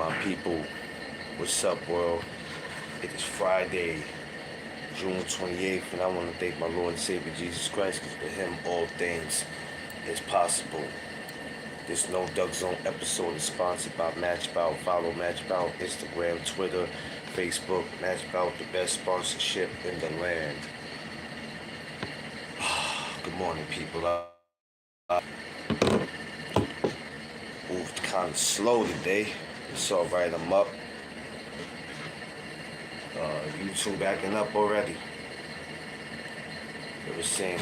my people? What's up, world? It is Friday, June 28th, and I want to thank my Lord and Savior Jesus Christ, because with Him all things is possible. This No Duck Zone episode is sponsored by Matchbout. Follow Matchbout, Instagram, Twitter, Facebook. Matchbout, the best sponsorship in the land. Good morning, people. I moved kind of slow today. It's all right, I'm up. YouTube backing up already. They were saying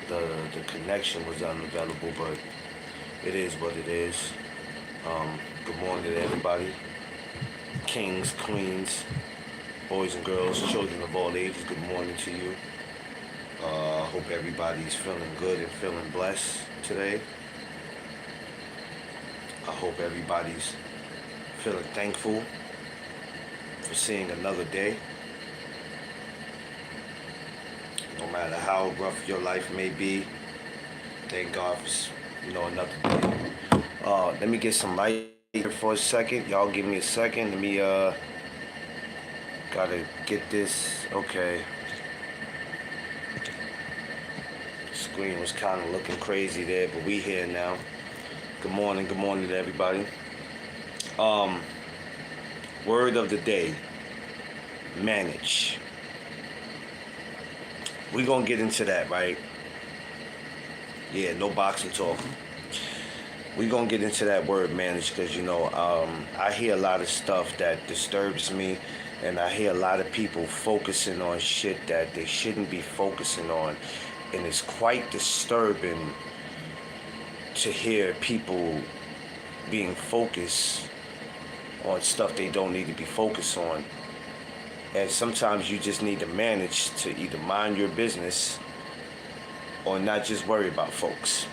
the connection was unavailable, but it is what it is. Good morning to everybody. Kings, queens, boys and girls, children of all ages, good morning to you. Hope everybody's feeling good and feeling blessed today. I hope everybody's feeling thankful for seeing another day. No matter how rough your life may be, thank God for another day. Let me get some light here for a second. Y'all give me a second. Let me gotta get this. Okay. Screen was kind of looking crazy there, but we here now. Good morning to everybody. Word of the day, manage. We're gonna get into that, right? Yeah, no boxing talk. We're gonna get into that word, manage, because I hear a lot of stuff that disturbs me, and I hear a lot of people focusing on shit that they shouldn't be focusing on, and it's quite disturbing to hear people being focused on stuff they don't need to be focused on. And sometimes you just need to manage to either mind your business or not just worry about folks.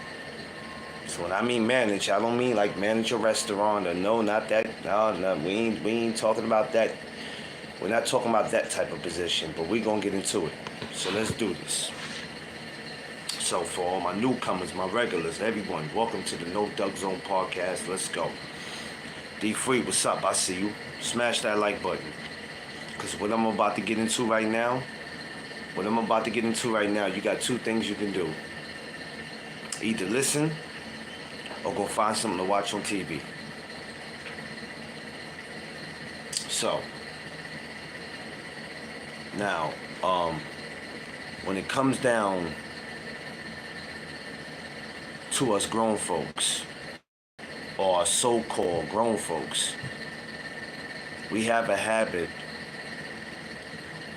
So when I mean manage, I don't mean like manage a restaurant or no, not that. No, we ain't talking about that. We're not talking about that type of position, but we're gonna get into it. So let's do this. So for all my newcomers, my regulars, everyone, welcome to the No Duck Zone podcast. Let's go. D Free, what's up? I see you. Smash that like button. Because what I'm about to get into right now, you got two things you can do. Either listen or go find something to watch on TV. So, now, when it comes down to us grown folks, or so-called grown folks, we have a habit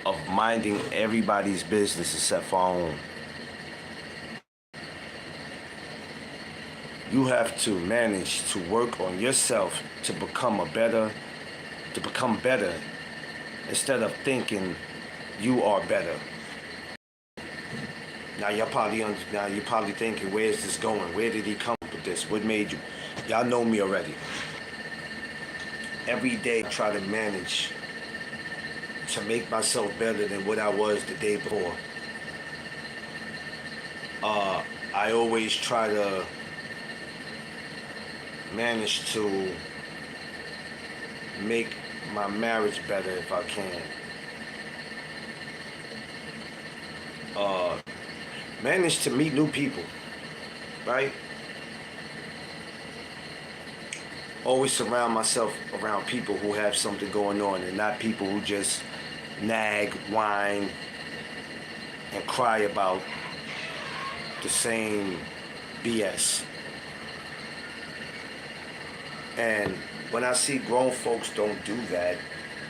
of minding everybody's business except for our own. You have to manage to work on yourself to become better instead of thinking you are better. Now you're probably thinking, where's this going? Where did he come up with this? What made you? Y'all know me already. Every day I try to manage to make myself better than what I was the day before. I always try to manage to make my marriage better if I can. Manage to meet new people, right? Always surround myself around people who have something going on and not people who just nag, whine, and cry about the same BS. And when I see grown folks don't do that,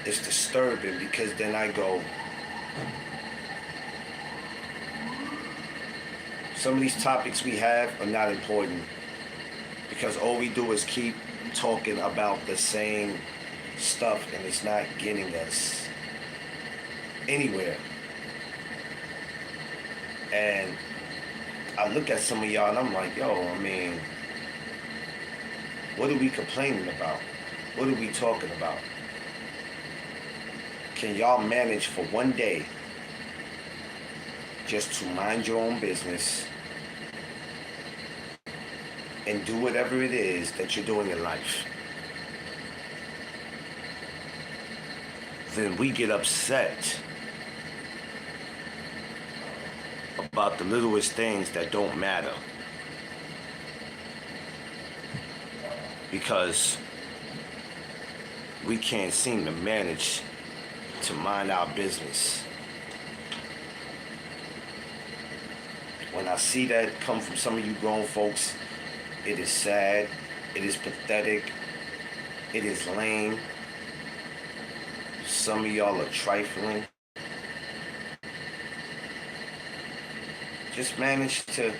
it's disturbing, because then I go, some of these topics we have are not important, because all we do is keep talking about the same stuff, and it's not getting us anywhere. And I look at some of y'all and I'm like, what are we complaining about? What are we talking about? Can y'all manage for one day just to mind your own business and do whatever it is that you're doing in life, then we get upset about the littlest things that don't matter. Because we can't seem to manage to mind our business. When I see that come from some of you grown folks, it is sad, it is pathetic, it is lame. Some of y'all are trifling. Just manage to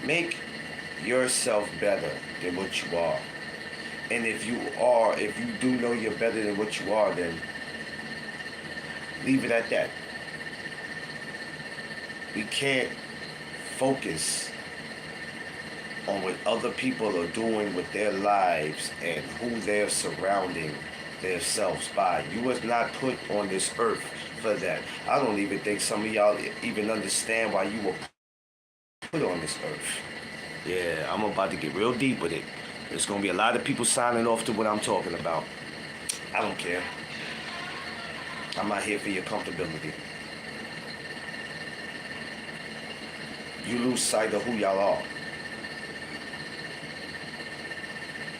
make yourself better than what you are. And if you do know you're better than what you are, then leave it at that. We can't focus on what other people are doing with their lives and who they're surrounding themselves by. You was not put on this earth for that. I don't even think some of y'all even understand why you were put on this earth. Yeah, I'm about to get real deep with it. There's going to be a lot of people signing off to what I'm talking about. I don't care. I'm not here for your comfortability. You lose sight of who y'all are.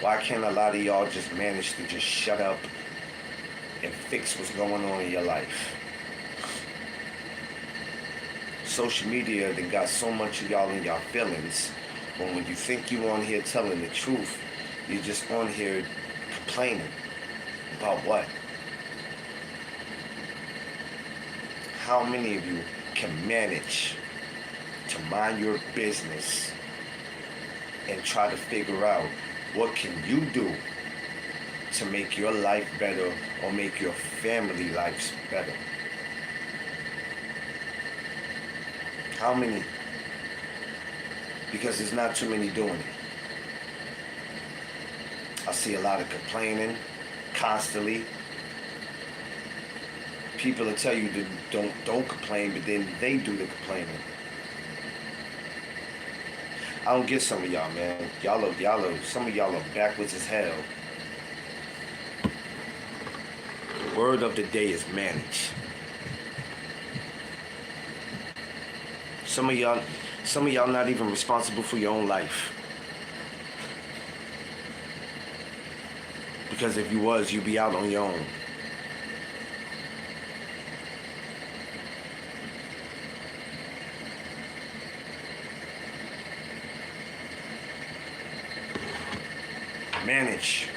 Why can't a lot of y'all just manage to just shut up and fix what's going on in your life? Social media, they got so much of y'all in y'all feelings. When you think you on here telling the truth, you're just on here complaining. About what? How many of you can manage to mind your business and try to figure out what can you do to make your life better or make your family lives better? How many? Because there's not too many doing it. I see a lot of complaining constantly. People will tell you to don't complain, but then they do the complaining. I don't get some of y'all, man. Some of y'all are backwards as hell. The word of the day is manage. Some of y'all not even responsible for your own life. Because if you was, you'd be out on your own. Manage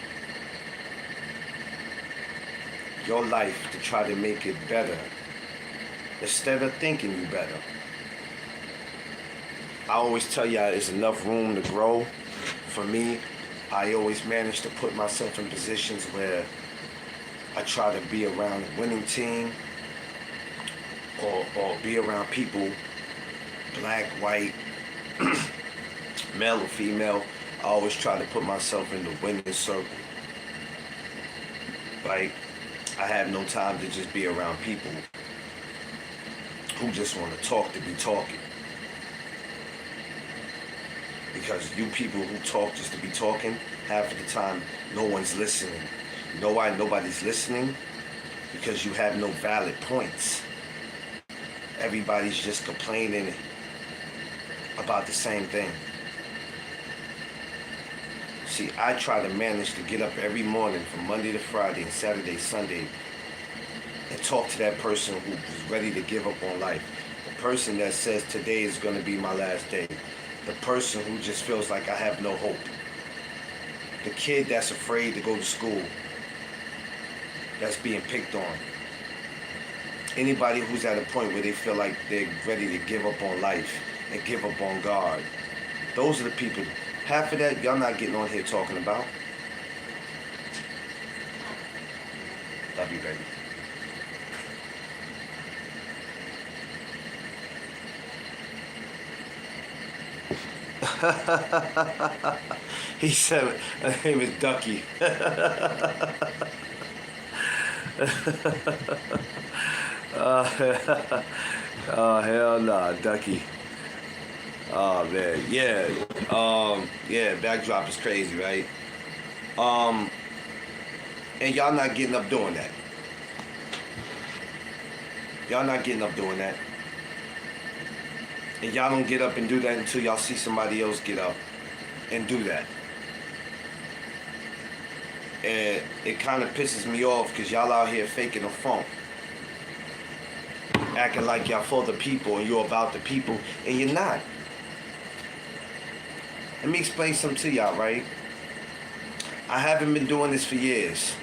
your life to try to make it better instead of thinking you better. I always tell y'all there's enough room to grow. For me, I always manage to put myself in positions where I try to be around a winning team or be around people, black, white, male or female. I always try to put myself in the winning circle. Right? I have no time to just be around people who just want to talk to be talking. Because you people who talk just to be talking, half of the time, no one's listening. You know why nobody's listening? Because you have no valid points. Everybody's just complaining about the same thing. See, I try to manage to get up every morning from Monday to Friday and Saturday, Sunday, and talk to that person who is ready to give up on life. The person that says today is going to be my last day. The person who just feels like I have no hope. The kid that's afraid to go to school, that's being picked on. Anybody who's at a point where they feel like they're ready to give up on life and give up on God. Those are the people. Half of that, y'all not getting on here talking about. Love you, baby. He said, my name is Ducky. Oh, hell nah, Ducky. Oh man, yeah. Yeah, backdrop is crazy, right? Um, and y'all not getting up doing that. Y'all not getting up doing that. And y'all don't get up and do that until y'all see somebody else get up and do that. And it kind of pisses me off because y'all out here faking a funk. Acting like y'all for the people and you're about the people, and you're not. Let me explain something to y'all, right? I haven't been doing this for years.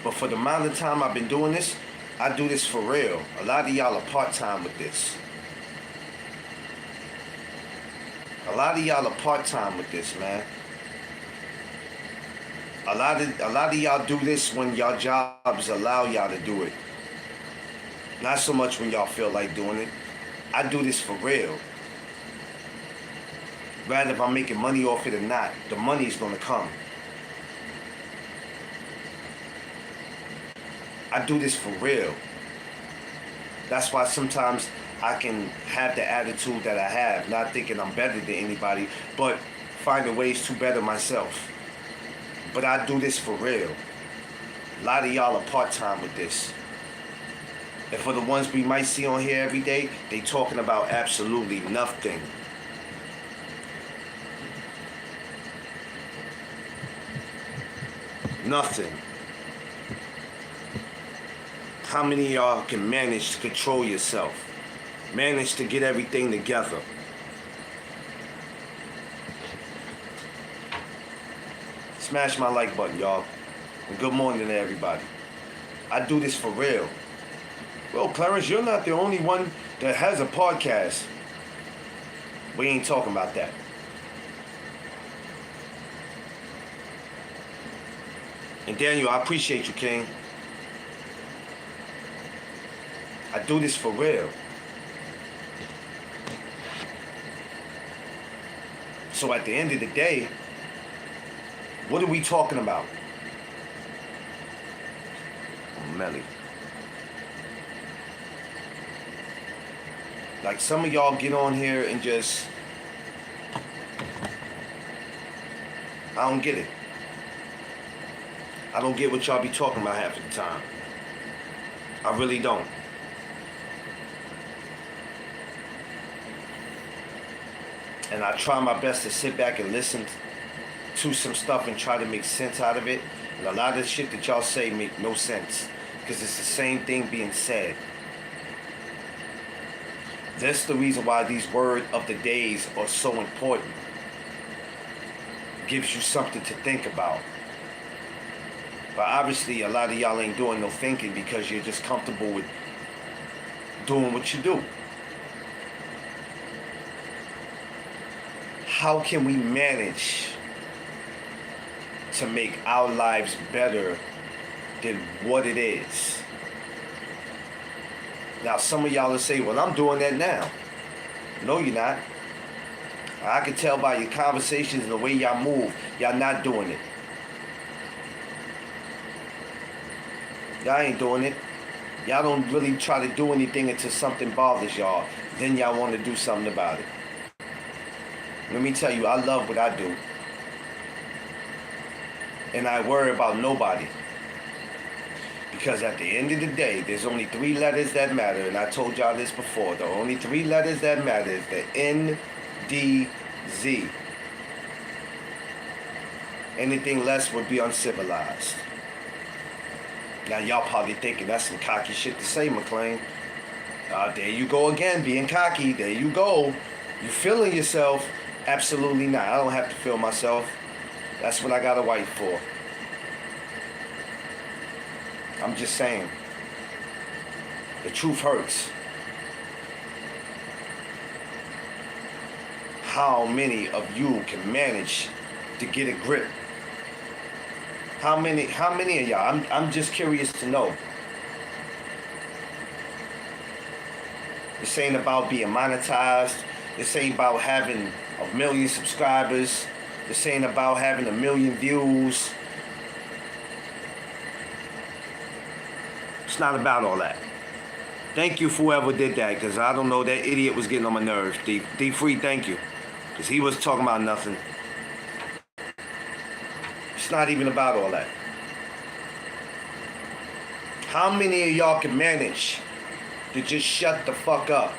But for the amount of time I've been doing this, I do this for real. A lot of y'all are part-time with this. A lot of y'all are part-time with this, man. A lot of y'all do this when y'all jobs allow y'all to do it. Not so much when y'all feel like doing it. I do this for real. Rather if I'm making money off it or not, the money's gonna come. I do this for real. That's why sometimes I can have the attitude that I have, not thinking I'm better than anybody, but finding ways to better myself. But I do this for real. A lot of y'all are part-time with this. And for the ones we might see on here every day, they talking about absolutely nothing. Nothing. How many of y'all can manage to control yourself? Manage to get everything together? Smash my like button, y'all. And good morning to everybody. I do this for real. Well, Clarence, you're not the only one that has a podcast. We ain't talking about that. And Daniel, I appreciate you, King. I do this for real. So at the end of the day, what are we talking about? Melly. Like some of y'all get on here and just, I don't get it. I don't get what y'all be talking about half of the time. I really don't. And I try my best to sit back and listen to some stuff and try to make sense out of it. And a lot of the shit that y'all say make no sense. Because it's the same thing being said. That's the reason why these word of the days are so important. Gives you something to think about. But obviously a lot of y'all ain't doing no thinking because you're just comfortable with doing what you do. How can we manage to make our lives better than what it is? Now, some of y'all will say, well, I'm doing that now. No, you're not. I can tell by your conversations and the way y'all move, y'all not doing it. Y'all ain't doing it. Y'all don't really try to do anything until something bothers y'all. Then y'all want to do something about it. Let me tell you, I love what I do. And I worry about nobody. Because at the end of the day, there's only 3 letters that matter. And I told y'all this before. The only 3 letters that matter is the N-D-Z. Anything less would be uncivilized. Now y'all probably thinking that's some cocky shit to say, McLean. There you go again, being cocky. There you go. You feeling yourself? Absolutely not. I don't have to feel myself. That's what I got a wife for. I'm just saying. The truth hurts. How many of you can manage to get a grip? How many of y'all? I'm just curious to know. This ain't about being monetized. This ain't about having 1 million subscribers. This ain't about having 1 million views. It's not about all that. Thank you for whoever did that, because I don't know, that idiot was getting on my nerves. D Free, thank you. Because he was talking about nothing. It's not even about all that. How many of y'all can manage to just shut the fuck up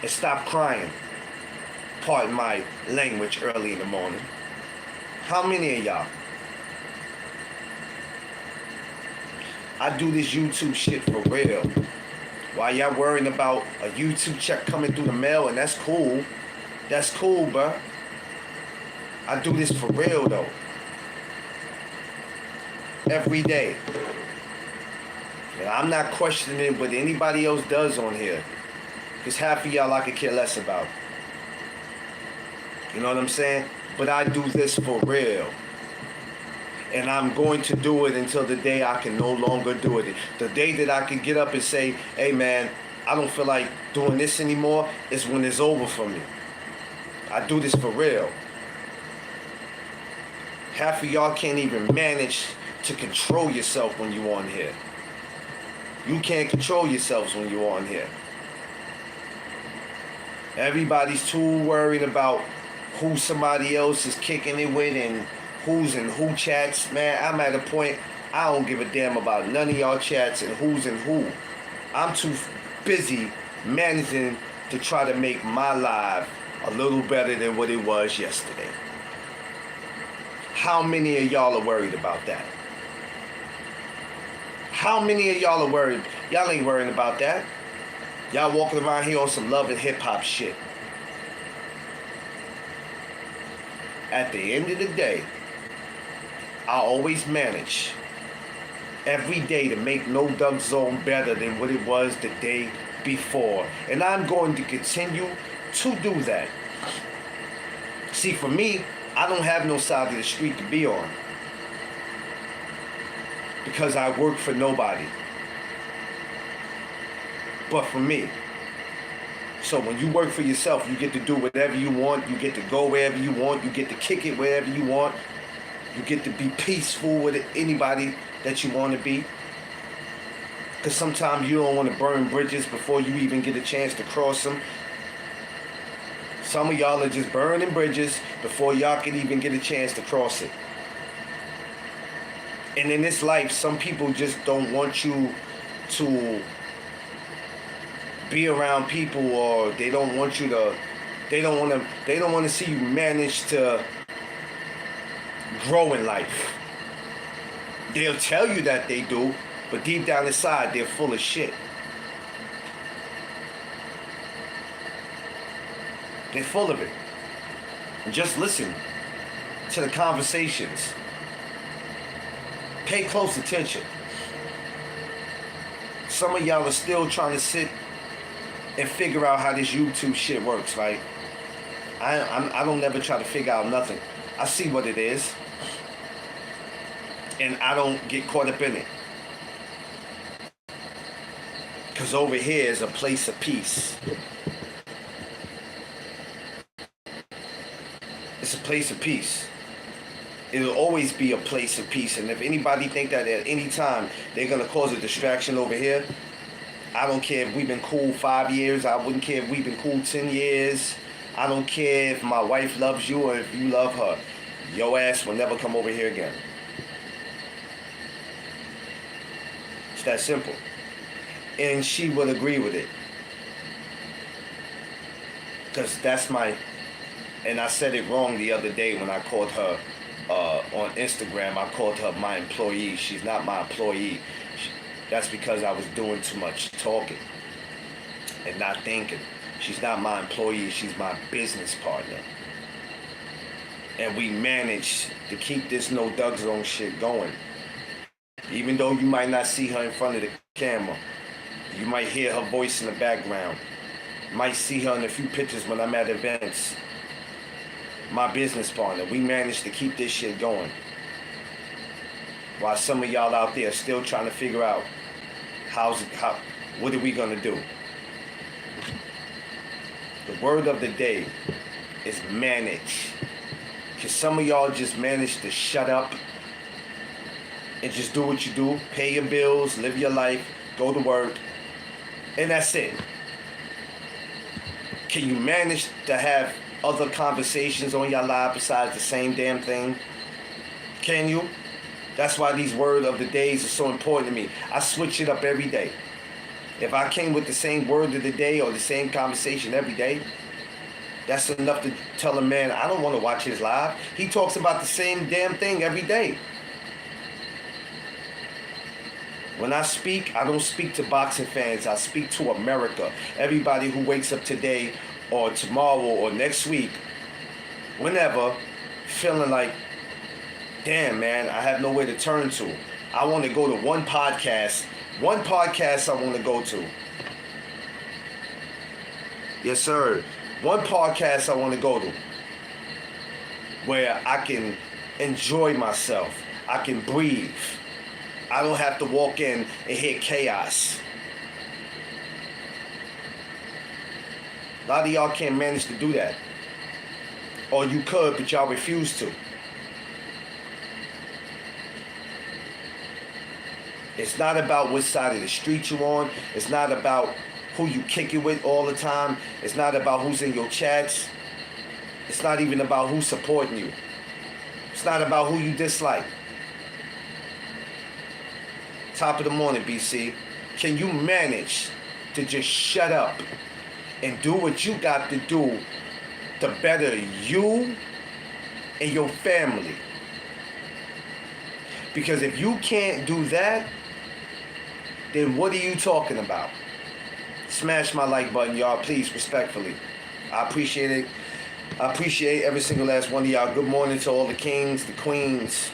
and stop crying? Pardon my language early in the morning. How many of y'all? I do this YouTube shit for real. While y'all worrying about a YouTube check coming through the mail, and that's cool. That's cool, bruh. I do this for real, though. Every day. And I'm not questioning what anybody else does on here. Because half of y'all I could care less about. You know what I'm saying? But I do this for real. And I'm going to do it until the day I can no longer do it. The day that I can get up and say, hey man, I don't feel like doing this anymore, is when it's over for me. I do this for real. Half of y'all can't even manage to control yourself when you on here. You can't control yourselves when you on here. Everybody's too worried about who somebody else is kicking it with and who's in who chats. Man, I'm at a point I don't give a damn about none of y'all chats and who's in who. I'm too busy managing to try to make my life a little better than what it was yesterday. How many of y'all are worried about that? How many of y'all are worried? Y'all ain't worrying about that. Y'all walking around here on some love and hip hop shit. At the end of the day, I always manage every day to make No Doug Zone better than what it was the day before. And I'm going to continue to do that. See, for me, I don't have no side of the street to be on. Because I work for nobody. But for me. So when you work for yourself, you get to do whatever you want. You get to go wherever you want. You get to kick it wherever you want. You get to be peaceful with anybody that you want to be. Because sometimes you don't want to burn bridges before you even get a chance to cross them. Some of y'all are just burning bridges before y'all can even get a chance to cross it. And in this life, some people just don't want you to be around people, or they don't want you to, they don't want to see you manage to grow in life. They'll tell you that they do, but deep down inside, they're full of shit. They're full of it. And just listen to the conversations. Pay close attention. Some of y'all are still trying to sit and figure out how this YouTube shit works, right? I don't never try to figure out nothing. I see what it is. And I don't get caught up in it. Because over here is a place of peace. It's a place of peace. It'll always be a place of peace. And if anybody think that at any time they're going to cause a distraction over here, I don't care if we've been cool 5 years. I wouldn't care if we've been cool 10 years. I don't care if my wife loves you or if you love her. Your ass will never come over here again. It's that simple. And she will agree with it. Because that's my... And I said it wrong the other day when I called her on Instagram. I called her my employee. She's not my employee. That's because I was doing too much talking and not thinking. She's not my employee. She's my business partner. And we managed to keep this No Doug Zone shit going. Even though you might not see her in front of the camera. You might hear her voice in the background. You might see her in a few pictures when I'm at events. My business partner. We managed to keep this shit going. While some of y'all out there still trying to figure out what are we gonna do? The word of the day is manage. Cause some of y'all just manage to shut up and just do what you do, pay your bills, live your life, go to work, and that's it. Can you manage to have other conversations on your live besides the same damn thing? Can you? That's why these word of the days are so important to me. I switch it up every day. If I came with the same word of the day or the same conversation every day, that's enough to tell a man, I don't want to watch his live. He talks about the same damn thing every day. When I speak, I don't speak to boxing fans. I speak to America. Everybody who wakes up today or tomorrow or next week, whenever, feeling like, damn, man, I have nowhere to turn to. I want to go to one podcast. One podcast I want to go to. Yes, sir. One podcast I want to go to where I can enjoy myself. I can breathe. I don't have to walk in and hear chaos. A lot of y'all can't manage to do that. Or you could, but y'all refuse to. It's not about which side of the street you're on. It's not about who you kick it with all the time. It's not about who's in your chats. It's not even about who's supporting you. It's not about who you dislike. Top of the morning, BC. Can you manage to just shut up and do what you got to do to better you and your family? Because if you can't do that, then what are you talking about? Smash my like button, y'all, please, respectfully. I appreciate it. I appreciate every single last one of y'all. Good morning to all the kings, the queens.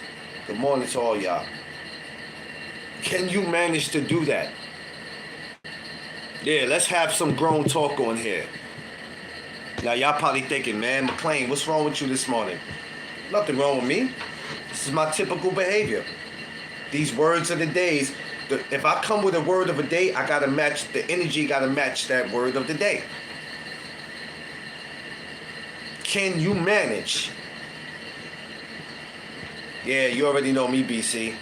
Good morning to all y'all. Can you manage to do that? Yeah, let's have some grown talk on here. Now, y'all probably thinking, man, McClain, what's wrong with you this morning? Nothing wrong with me. This is my typical behavior. These words of the days. If I come with a word of a day, I gotta match the energy. Gotta match that word of the day. Can you manage? Yeah, you already know me, BC.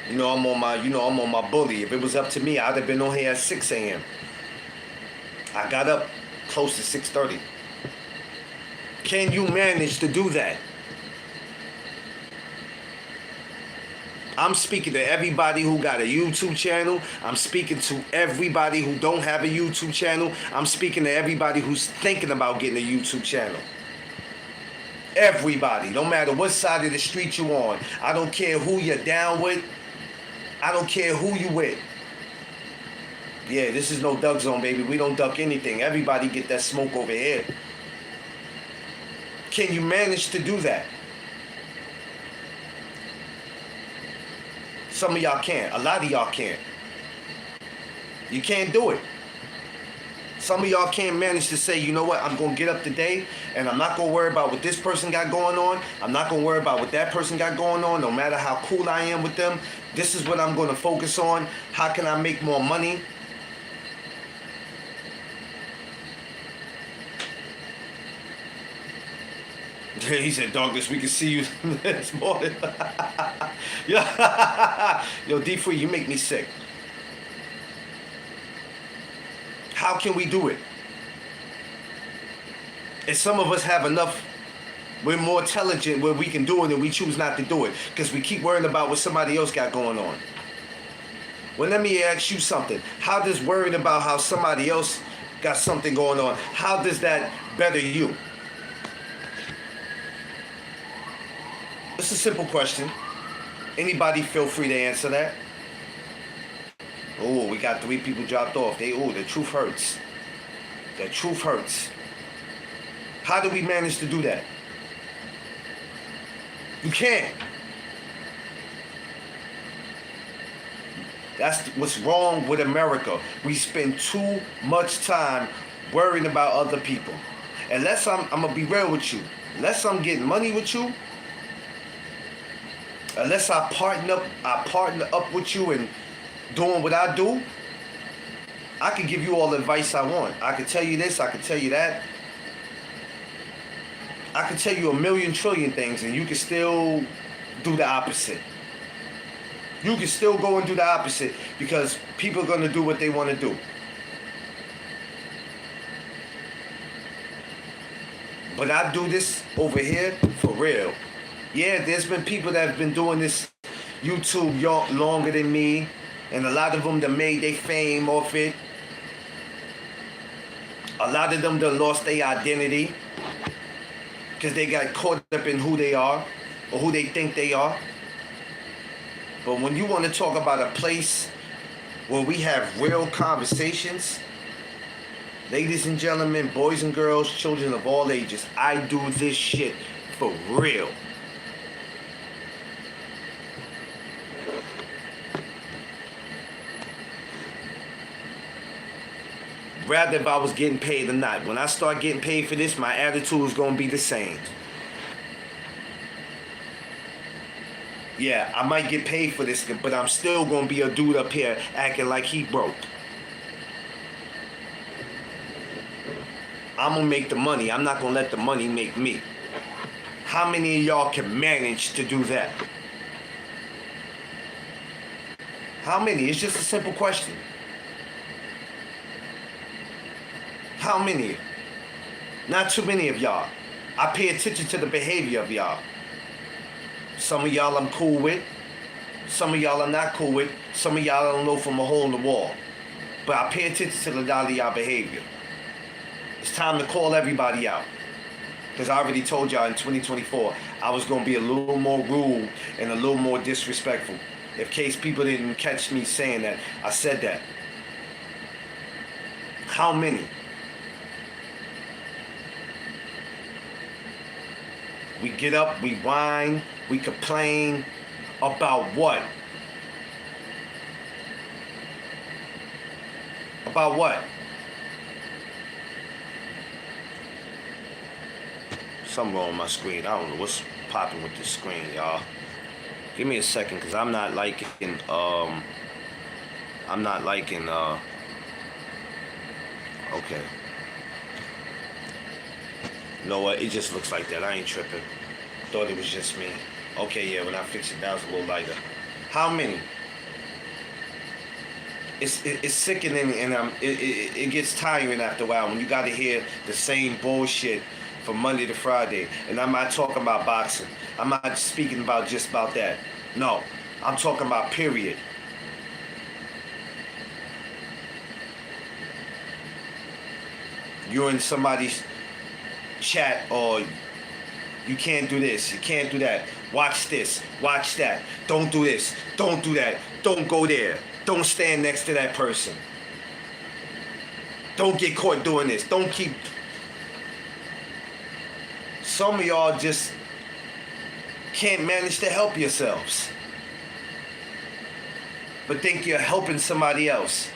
I'm on my bully. If it was up to me, I'd have been on here at 6 a.m. I got up close to 6:30. Can you manage to do that? I'm speaking to everybody who got a YouTube channel. I'm speaking to everybody who don't have a YouTube channel. I'm speaking to everybody who's thinking about getting a YouTube channel. Everybody, no matter what side of the street you on. I don't care who you're down with. I don't care who you with. Yeah, this is no duck zone, baby. We don't duck anything. Everybody get that smoke over here. Can you manage to do that? Some of y'all can't. A lot of y'all can't. You can't do it. Some of y'all can't manage to say, you know what, I'm going to get up today and I'm not going to worry about what this person got going on. I'm not going to worry about what that person got going on, no matter how cool I am with them. This is what I'm going to focus on. How can I make more money? He said, Douglas, we can see you this morning. Yo, D-Free, you make me sick. How can we do it? And some of us have enough, we're more intelligent where we can do it and we choose not to do it because we keep worrying about what somebody else got going on. Well, let me ask you something. How does worrying about how somebody else got something going on, how does that better you? It's a simple question. Anybody feel free to answer that? Oh, we got 3 people dropped off. The truth hurts. The truth hurts. How do we manage to do that? You can't. That's what's wrong with America. We spend too much time worrying about other people. Unless I'm going to be real with you. Unless I'm getting money with you. Unless I partner up with you and doing what I do, I can give you all the advice I want. I can tell you this, I can tell you that. I can tell you a million trillion things and you can still do the opposite. You can still go and do the opposite because people are going to do what they want to do. But I do this over here for real. Yeah, there's been people that have been doing this YouTube longer than me, and a lot of them that made their fame off it. A lot of them that lost their identity because they got caught up in who they are or who they think they are. But when you want to talk about a place where we have real conversations, ladies and gentlemen, boys and girls, children of all ages, I do this shit for real. Rather if I was getting paid or not. When I start getting paid for this, my attitude is going to be the same. Yeah, I might get paid for this, but I'm still going to be a dude up here acting like he broke. I'm going to make the money. I'm not going to let the money make me. How many of y'all can manage to do that? How many? It's just a simple question. How many? Not too many of y'all. I pay attention to the behavior of y'all. Some of y'all I'm cool with. Some of y'all I'm not cool with. Some of y'all I don't know from a hole in the wall. But I pay attention to the lot of y'all behavior. It's time to call everybody out. Because I already told y'all in 2024, I was going to be a little more rude and a little more disrespectful. In case people didn't catch me saying that, I said that. How many? We get up, we whine, we complain about what? About what? Something wrong with my screen. I don't know what's popping with this screen, y'all. Give me a second, because I'm not liking, okay. You know what? It just looks like that. I ain't tripping. Thought it was just me. Okay, yeah, when I fix it, that was a little lighter. How many? It's sickening, and it gets tiring after a while when you got to hear the same bullshit from Monday to Friday. And I'm not talking about boxing. I'm not speaking about just about that. No, I'm talking about period. You're in somebody's chat, or you can't do this, you can't do that, watch this, watch that, don't do this, don't do that, don't go there, don't stand next to that person, don't get caught doing this, don't keep. Some of y'all just can't manage to help yourselves, but think you're helping somebody else.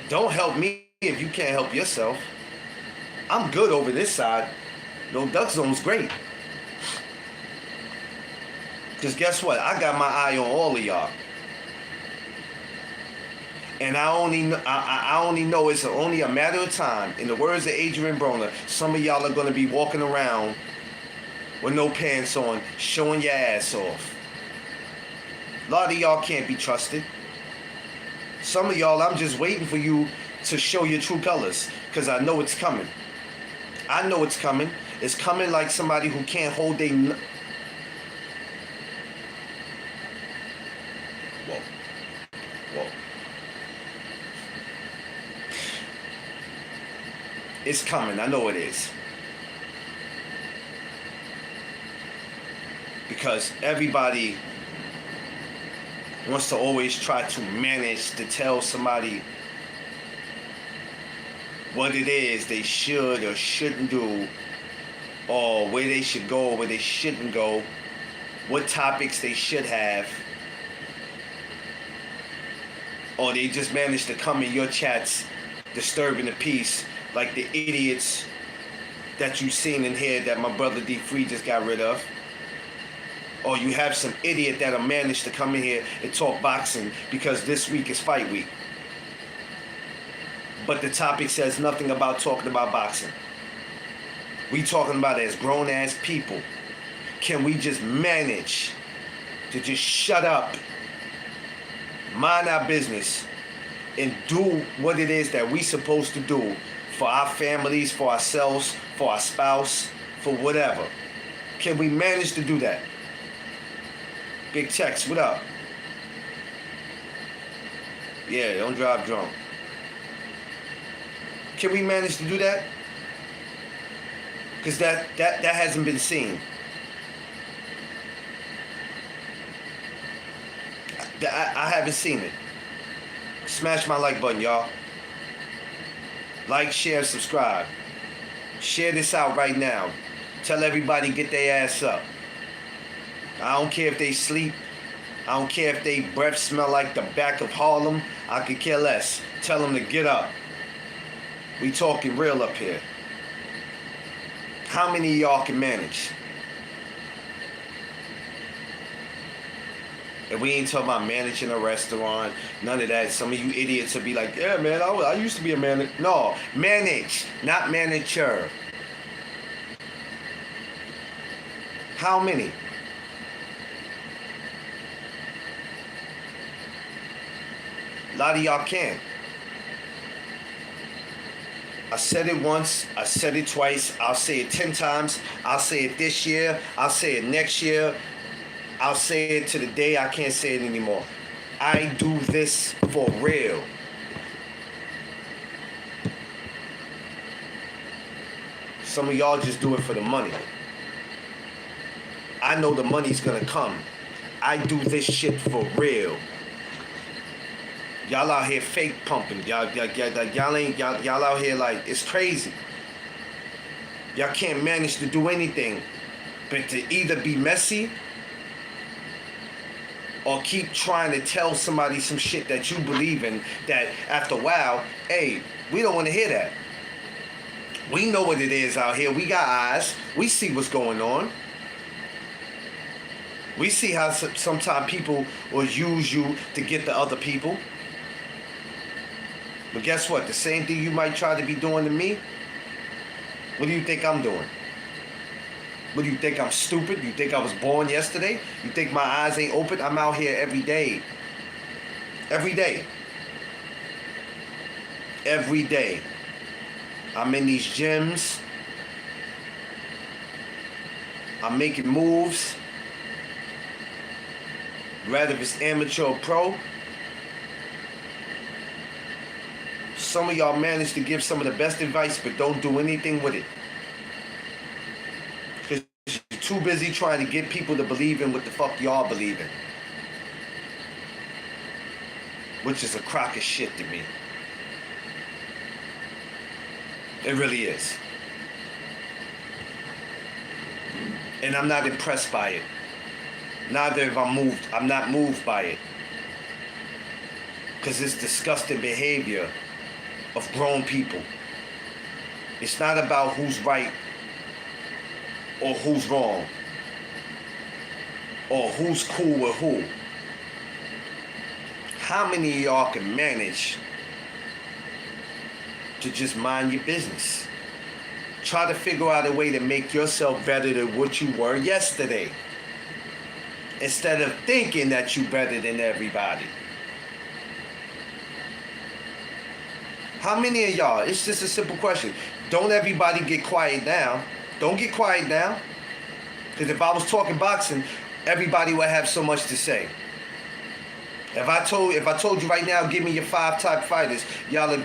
Don't help me if you can't help yourself. I'm good over this side. No, Duck Zone's great. Because guess what? I got my eye on all of y'all. And I only know it's only a matter of time. In the words of Adrian Broner, some of y'all are going to be walking around with no pants on, showing your ass off. A lot of y'all can't be trusted. Some of y'all, I'm just waiting for you to show your true colors. Because I know it's coming. I know it's coming. It's coming like somebody who can't hold their... Whoa. Whoa. It's coming. I know it is. Because everybody wants to always try to manage to tell somebody what it is they should or shouldn't do, or where they should go or where they shouldn't go, what topics they should have, or they just manage to come in your chats disturbing the peace like the idiots that you've seen in here that my brother D. Free just got rid of. Or you have some idiot that'll manage to come in here and talk boxing because this week is fight week. But the topic says nothing about talking about boxing. We talking about it as grown-ass people. Can we just manage to just shut up mind our business, and do what it is that we supposed to do for our families, for ourselves, for our spouse, for whatever. Can we manage to do that? Big Tex, what up? Yeah, don't drive drunk. Can we manage to do that? Because that hasn't been seen. I haven't seen it. Smash my like button, y'all. Like, share, subscribe. Share this out right now. Tell everybody get their ass up. I don't care if they sleep. I don't care if they breath smell like the back of Harlem. I could care less. Tell them to get up. We talking real up here. How many of y'all can manage? And we ain't talking about managing a restaurant, none of that. Some of you idiots will be like, yeah, man, I used to be a manager. No, manage, not manager. How many? A lot of y'all can't. I said it once, I said it twice, I'll say it 10 times, I'll say it this year, I'll say it next year, I'll say it to the day I can't say it anymore. I do this for real. Some of y'all just do it for the money. I know the money's gonna come. I do this shit for real. Y'all out here fake pumping. Y'all out here like, it's crazy. Y'all can't manage to do anything but to either be messy or keep trying to tell somebody some shit that you believe in that after a while, hey, we don't want to hear that. We know what it is out here. We got eyes. We see what's going on. We see how sometimes people will use you to get the other people. But guess what? The same thing you might try to be doing to me, what do you think I'm doing? What do you think, I'm stupid? You think I was born yesterday? You think my eyes ain't open? I'm out here every day. Every day. Every day. I'm in these gyms. I'm making moves. Rather if it's amateur or pro. Some of y'all manage to give some of the best advice, but don't do anything with it. Because you're too busy trying to get people to believe in what the fuck y'all believe in. Which is a crock of shit to me. It really is. And I'm not impressed by it. Neither if I'm not moved by it. Because it's disgusting behavior of grown people. It's not about who's right or who's wrong or who's cool with who. How many of y'all can manage to just mind your business? Try to figure out a way to make yourself better than what you were yesterday, instead of thinking that you're better than everybody. How many of y'all, it's just a simple question. Don't everybody get quiet now. Don't get quiet now. Because if I was talking boxing, everybody would have so much to say. If I told you right now, give me your 5 top fighters, y'all'll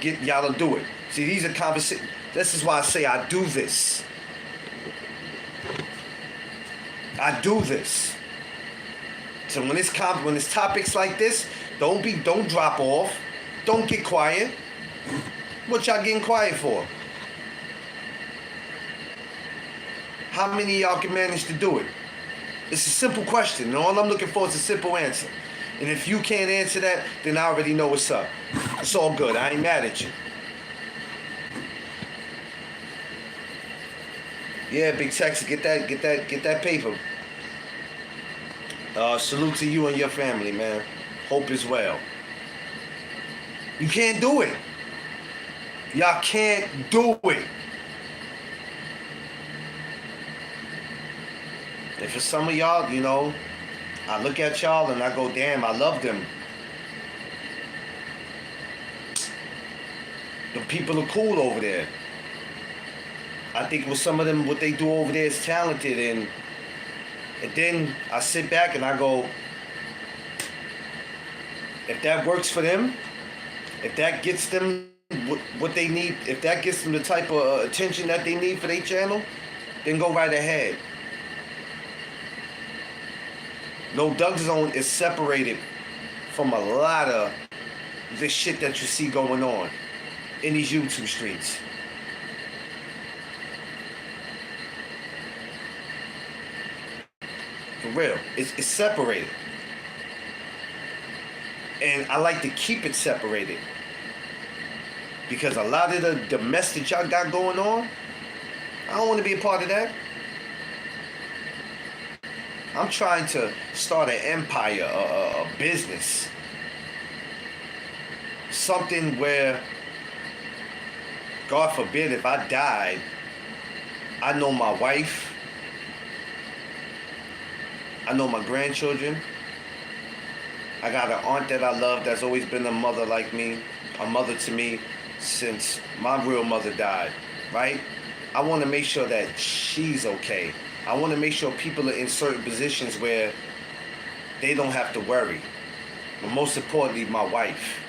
do it. See, these are conversations. This is why I say I do this. I do this. So when it's topics like this, don't drop off. Don't get quiet. What y'all getting quiet for? How many of y'all can manage to do it? It's a simple question, and all I'm looking for is a simple answer. And if you can't answer that, then I already know what's up. It's all good. I ain't mad at you. Yeah, Big Tex, get that paper. Salute to you and your family, man. Hope is well. You can't do it. Y'all can't do it. And for some of y'all, I look at y'all and I go, damn, I love them. people are cool over there. I think with some of them, what they do over there is talented, and then I sit back and I go, if that works for them, if that gets them what they need, if that gets them the type of attention that they need for their channel, then go right ahead. No Doug Zone is separated from a lot of this shit that you see going on in these YouTube streets. For real, it's separated. And I like to keep it separated. Because a lot of the mess that y'all got going on, I don't want to be a part of that. I'm trying to start an empire, a business. Something where, God forbid, if I died, I know my wife, I know my grandchildren. I got an aunt that I love that's always been a mother like me, a mother to me since my real mother died, right? I want to make sure that she's okay. I want to make sure people are in certain positions where they don't have to worry. But most importantly, my wife.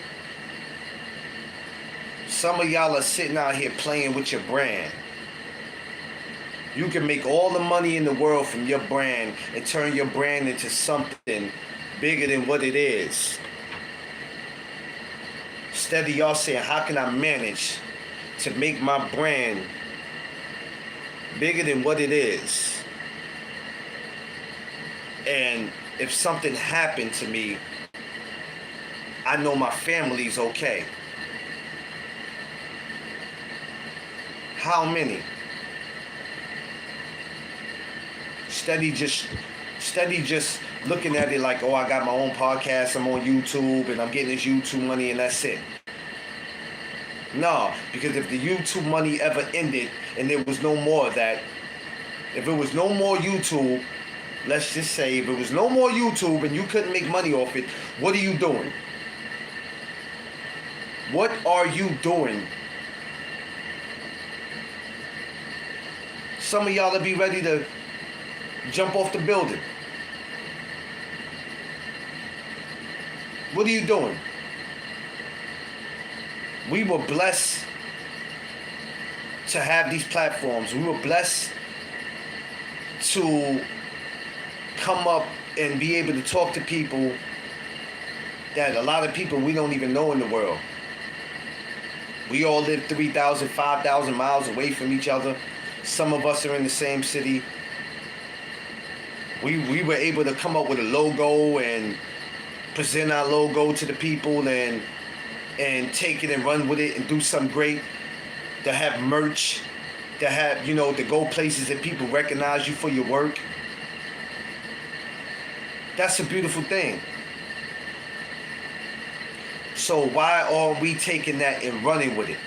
Some of y'all are sitting out here playing with your brand. You can make all the money in the world from your brand and turn your brand into something bigger than what it is. Instead of y'all saying, how can I manage to make my brand bigger than what it is? And if something happened to me, I know my family's okay. How many? Steady just looking at it like, oh, I got my own podcast, I'm on YouTube, and I'm getting this YouTube money, and that's it. No, because if the YouTube money ever ended and there was no more of that, if it was no more YouTube, let's just say, if it was no more YouTube and you couldn't make money off it, what are you doing? What are you doing? Some of y'all will be ready to jump off the building. What are you doing? We were blessed to have these platforms. We were blessed to come up and be able to talk to people that a lot of people we don't even know in the world. We all live 3,000, 5,000 miles away from each other. Some of us are in the same city. We were able to come up with a logo and present our logo to the people and take it and run with it and do something great. To have merch, to have, to go places that people recognize you for your work. That's a beautiful thing. So why are we taking that and running with it?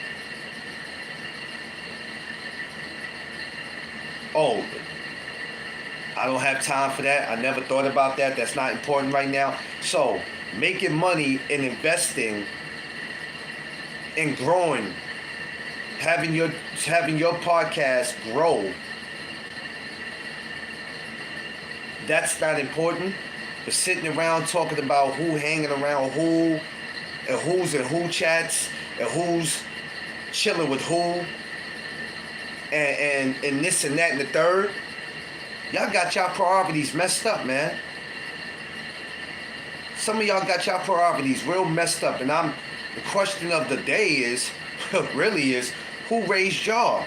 Oh, I don't have time for that. I never thought about that. That's not important right now. So making money and investing and growing, having your podcast grow, that's not important. But sitting around talking about who hanging around who, and who's in who chats, and who's chilling with who, and this and that and the third, y'all got y'all priorities messed up, man. Some of y'all got y'all priorities real messed up, and the question of the day is, really is, who raised y'all?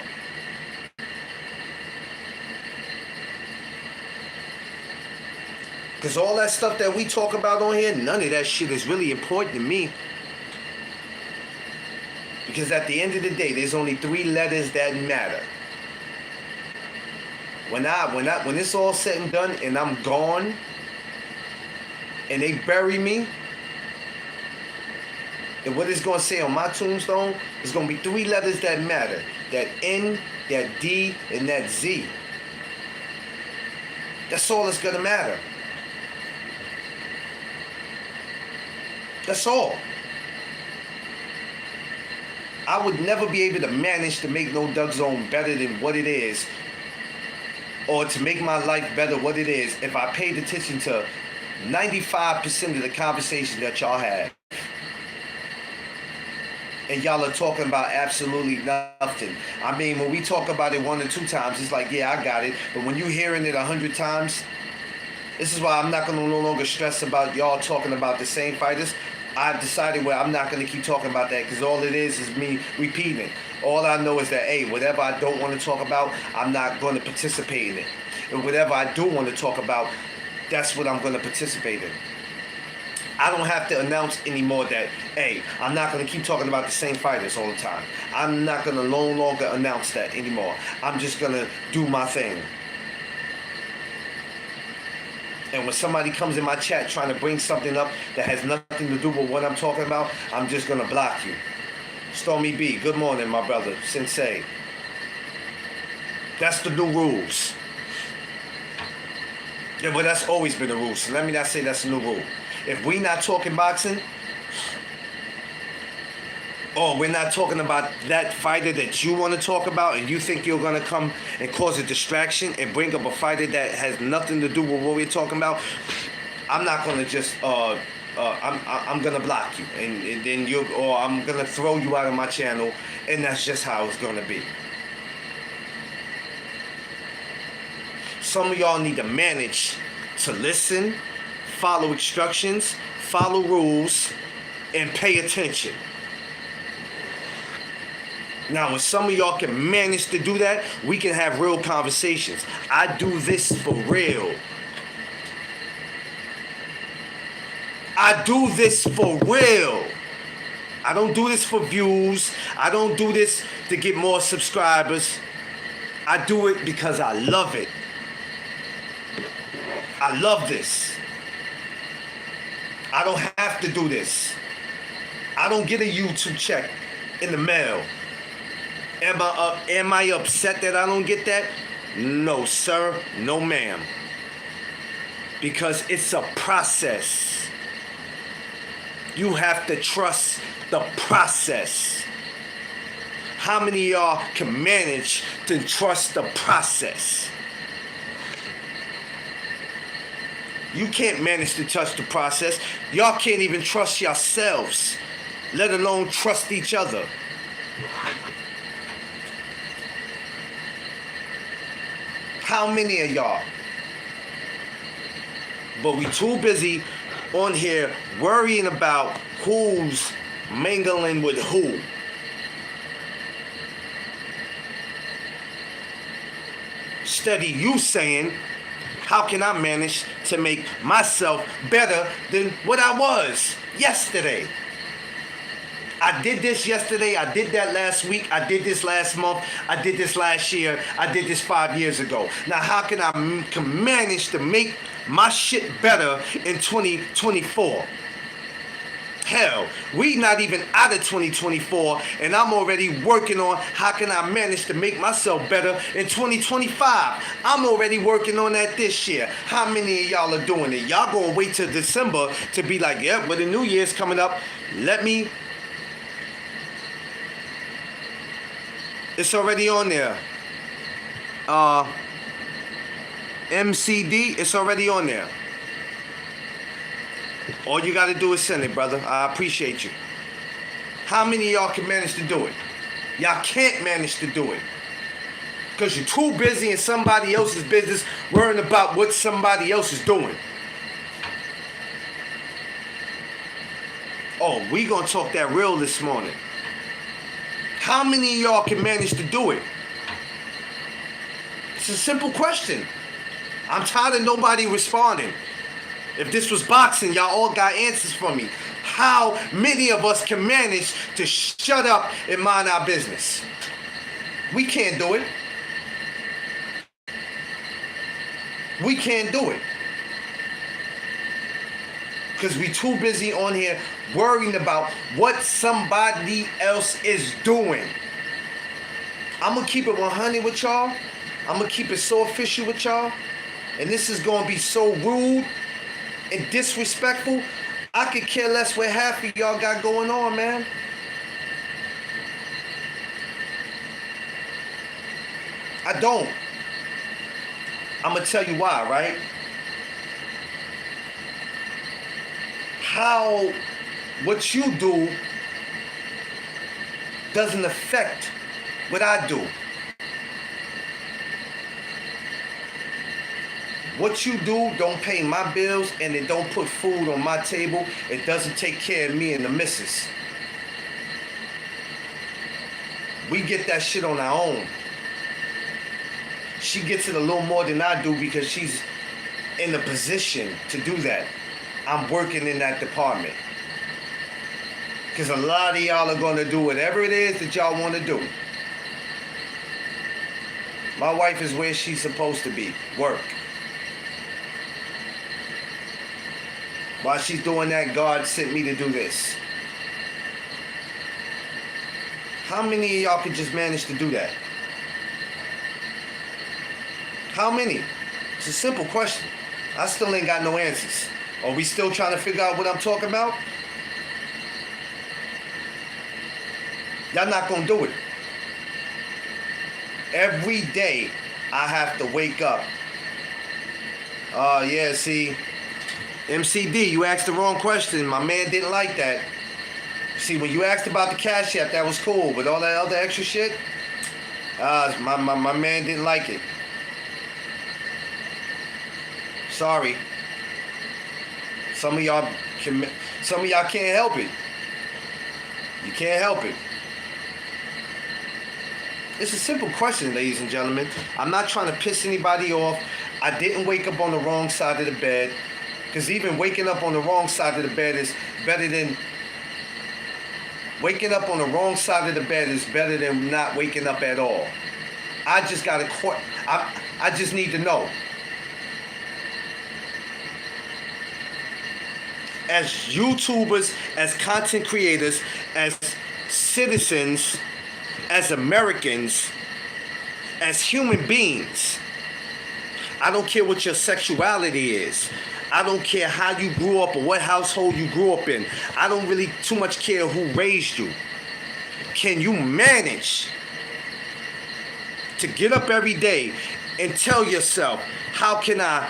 Because all that stuff that we talk about on here, none of that shit is really important to me. Because at the end of the day, there's only 3 letters that matter. When it's all said and done and I'm gone and they bury me, and what it's going to say on my tombstone is going to be 3 letters that matter. That N, that D, and that Z. That's all that's going to matter. That's all. I would never be able to manage to make No Doug Zone better than what it is, or to make my life better what it is, if I paid attention to 95% of the conversation that y'all have. And y'all are talking about absolutely nothing. I mean, when we talk about it 1 or 2 times, it's like, yeah, I got it. But when you hearing it 100 times, this is why I'm not going to no longer stress about y'all talking about the same fighters. I've decided where I'm not going to keep talking about that, because all it is me repeating. All I know is that, hey, whatever I don't want to talk about, I'm not going to participate in it. And whatever I do want to talk about, that's what I'm going to participate in. I don't have to announce anymore that, hey, I'm not going to keep talking about the same fighters all the time. I'm not going to no longer announce that anymore. I'm just going to do my thing. And when somebody comes in my chat trying to bring something up that has nothing to do with what I'm talking about, I'm just going to block you. Stormy B, good morning, my brother. Sensei. That's the new rules. Yeah, but that's always been the rules. So let me not say that's a new rule. If we not talking boxing, or we're not talking about that fighter that you want to talk about, and you think you're going to come and cause a distraction and bring up a fighter that has nothing to do with what we're talking about, I'm not going to just, I'm going to block you. And then or I'm going to throw you out of my channel, and that's just how it's going to be. Some of y'all need to manage to listen, follow instructions, follow rules, and pay attention. Now, when some of y'all can manage to do that, we can have real conversations. I do this for real. I do this for real. I don't do this for views. I don't do this to get more subscribers. I do it because I love it. I love this. I don't have to do this. I don't get a YouTube check in the mail. Am I upset that I don't get that? No, sir. No, ma'am. Because it's a process. You have to trust the process. How many of y'all can manage to trust the process? You can't manage to trust the process. Y'all can't even trust yourselves, let alone trust each other. How many of y'all? But we too busy on here worrying about who's mingling with who. Steady you saying, how can I manage to make myself better than what I was yesterday? I did this yesterday, I did that last week, I did this last month, I did this last year, I did this 5 years ago. Now how can I manage to make my shit better in 2024? Hell, we not even out of 2024, and I'm already working on how can I manage to make myself better in 2025. I'm already working on that this year. How many of y'all are doing it? Y'all gonna wait till December to be like, yeah, but the new year's coming up. It's already on there. MCD, it's already on there. All you got to do is send it, brother. I appreciate you. How many of y'all can manage to do it? Y'all can't manage to do it. Because you're too busy in somebody else's business worrying about what somebody else is doing. Oh, we going to talk that real this morning. How many of y'all can manage to do it? It's a simple question. I'm tired of nobody responding. If this was boxing, y'all all got answers for me. How many of us can manage to shut up and mind our business? We can't do it. We can't do it. Because we too busy on here worrying about what somebody else is doing. I'm going to keep it 100 with y'all. I'm going to keep it so official with y'all. And this is going to be so rude and disrespectful. I could care less what half of y'all got going on, man. I don't. I'm going to tell you why, right? How what you do doesn't affect what I do. What you do don't pay my bills, and it don't put food on my table. It doesn't take care of me and the missus. We get that shit on our own. She gets it a little more than I do because she's in a position to do that. I'm working in that department. Because a lot of y'all are going to do whatever it is that y'all want to do. My wife is where she's supposed to be. Work. While she's doing that, God sent me to do this. How many of y'all could just manage to do that? How many? It's a simple question. I still ain't got no answers. Are we still trying to figure out what I'm talking about? Y'all not gonna do it. Every day I have to wake up. Yeah, see, MCD, you asked the wrong question. My man didn't like that. See, when you asked about the Cash App, that was cool. But all that other extra shit, my man didn't like it. Sorry. Some of y'all can't help it. You can't help it. It's a simple question, ladies and gentlemen. I'm not trying to piss anybody off. I didn't wake up on the wrong side of the bed. Because even waking up on the wrong side of the bed is better than... Waking up on the wrong side of the bed is better than not waking up at all. I just got to... I just need to know. As YouTubers, as content creators, as citizens, as Americans, as human beings, I don't care what your sexuality is. I don't care how you grew up or what household you grew up in. I don't really too much care who raised you. Can you manage to get up every day and tell yourself, how can I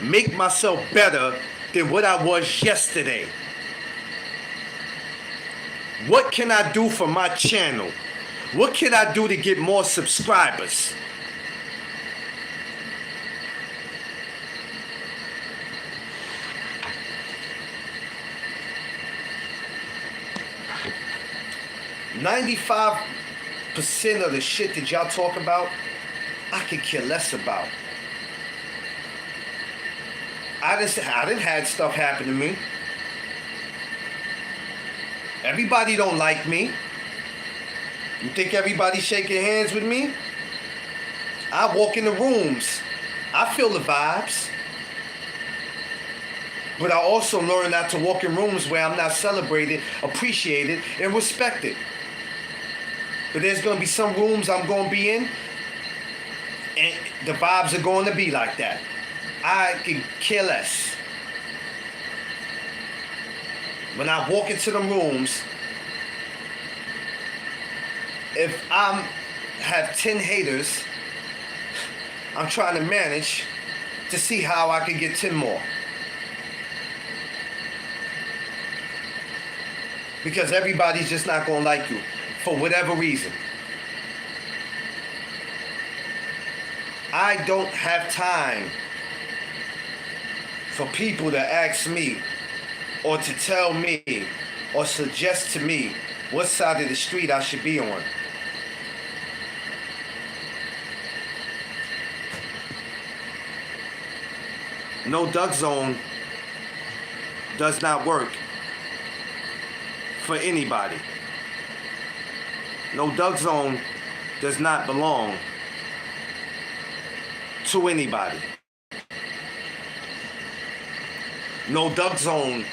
make myself better than what I was yesterday? What can I do for my channel? What can I do to get more subscribers? "95% of the shit that y'all talk about, I could care less about. I didn't had stuff happen to me. Everybody don't like me. You think everybody shaking hands with me? I walk in the rooms. I feel the vibes. But I also learned not to walk in rooms where I'm not celebrated, appreciated, and respected. But there's going to be some rooms I'm going to be in, and the vibes are going to be like that. I can care less. When I walk into the rooms, if I have 10 haters, I'm trying to manage to see how I can get 10 more. Because everybody's just not going to like you for whatever reason. I don't have time for people to ask me or to tell me or suggest to me what side of the street I should be on. No Duck Zone does not work for anybody. No Duck Zone does not belong to anybody. No Duck Zone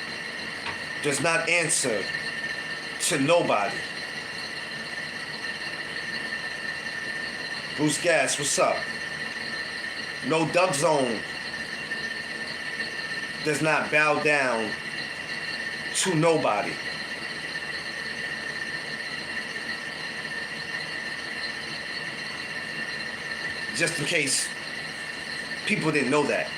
does not answer to nobody. Bruce Gas, what's up? No Duck Zone does not bow down to nobody. just in case people didn't know that.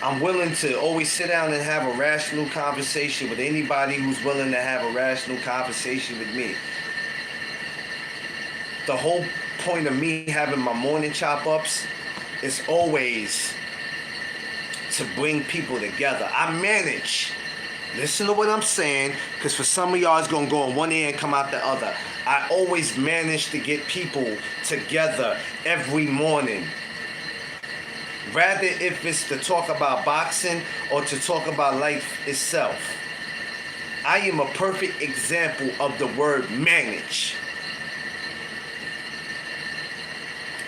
I'm willing to always sit down and have a rational conversation with anybody who's willing to have a rational conversation with me. The whole point of me having my morning chop-ups is always to bring people together. I manage. Listen to what I'm saying, because for some of y'all, it's going to go in one ear and come out the other. I always manage to get people together every morning. Rather if it's to talk about boxing or to talk about life itself. I am a perfect example of the word manage.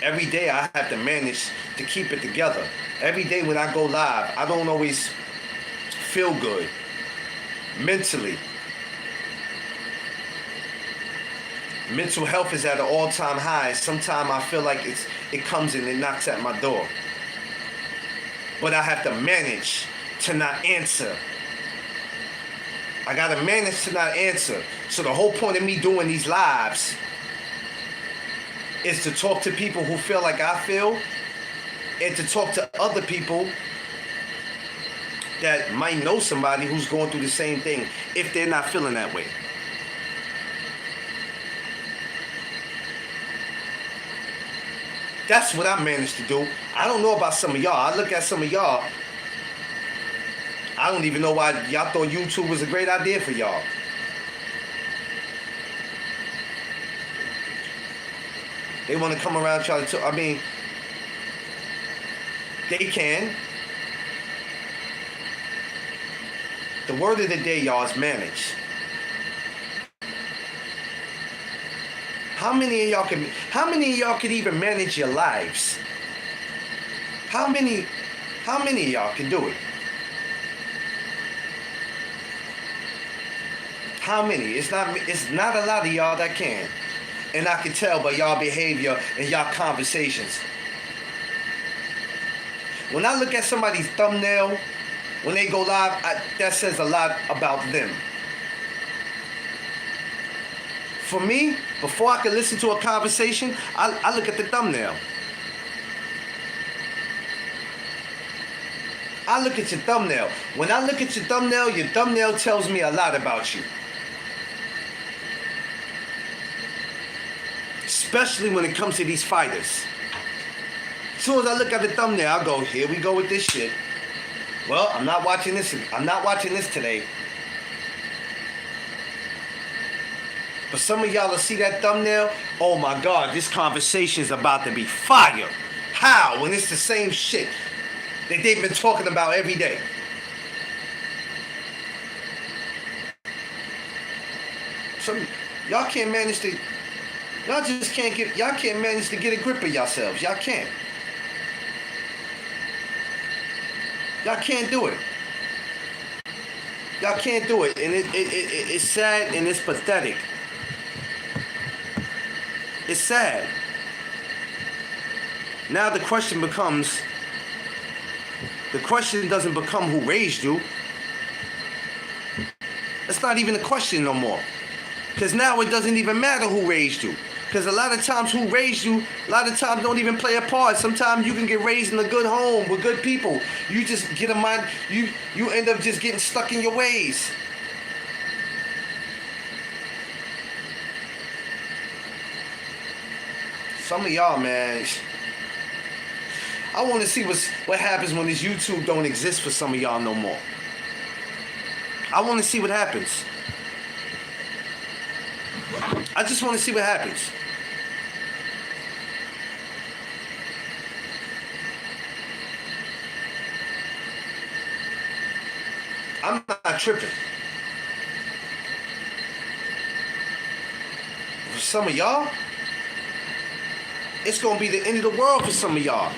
Every day I have to manage to keep it together. Every day when I go live, I don't always feel good mentally. Mental health is at an all-time high. Sometimes I feel like it comes and it knocks at my door. But I have to manage to not answer. I got to manage to not answer. So the whole point of me doing these lives is to talk to people who feel like I feel, and to talk to other people that might know somebody who's going through the same thing if they're not feeling that way. That's what I managed to do. I don't know about some of y'all. I look at some of y'all. I don't even know why y'all thought YouTube was a great idea for y'all. They want to come around and try to talk. I mean, they can. The word of the day, y'all, is manage. How many of y'all can even manage your lives? How many of y'all can do it? How many? It's not a lot of y'all that can. And I can tell by y'all behavior and y'all conversations. When I look at somebody's thumbnail, when they go live, that says a lot about them. For me, before I can listen to a conversation, I look at the thumbnail. I look at your thumbnail. When I look at your thumbnail tells me a lot about you. Especially when it comes to these fighters. As soon as I look at the thumbnail, I go, here we go with this shit. Well, I'm not watching this today. But some of y'all will see that thumbnail. Oh my God, this conversation is about to be fire. How? When it's the same shit that they've been talking about every day. Some y'all can't manage to. Y'all just can't get. Y'all can't manage to get a grip of yourselves. Y'all can't. Y'all can't do it. Y'all can't do it, and it's sad and it's pathetic. It's sad. Now the question doesn't become who raised you. It's not even a question no more. Because now it doesn't even matter who raised you. Because a lot of times who raised you, a lot of times don't even play a part. Sometimes you can get raised in a good home with good people. You just get a mind, you end up just getting stuck in your ways. Some of y'all, man, I want to see what happens when this YouTube don't exist for some of y'all no more. I want to see what happens. I just want to see what happens. I'm not tripping. For some of y'all, it's going to be the end of the world for some of y'all.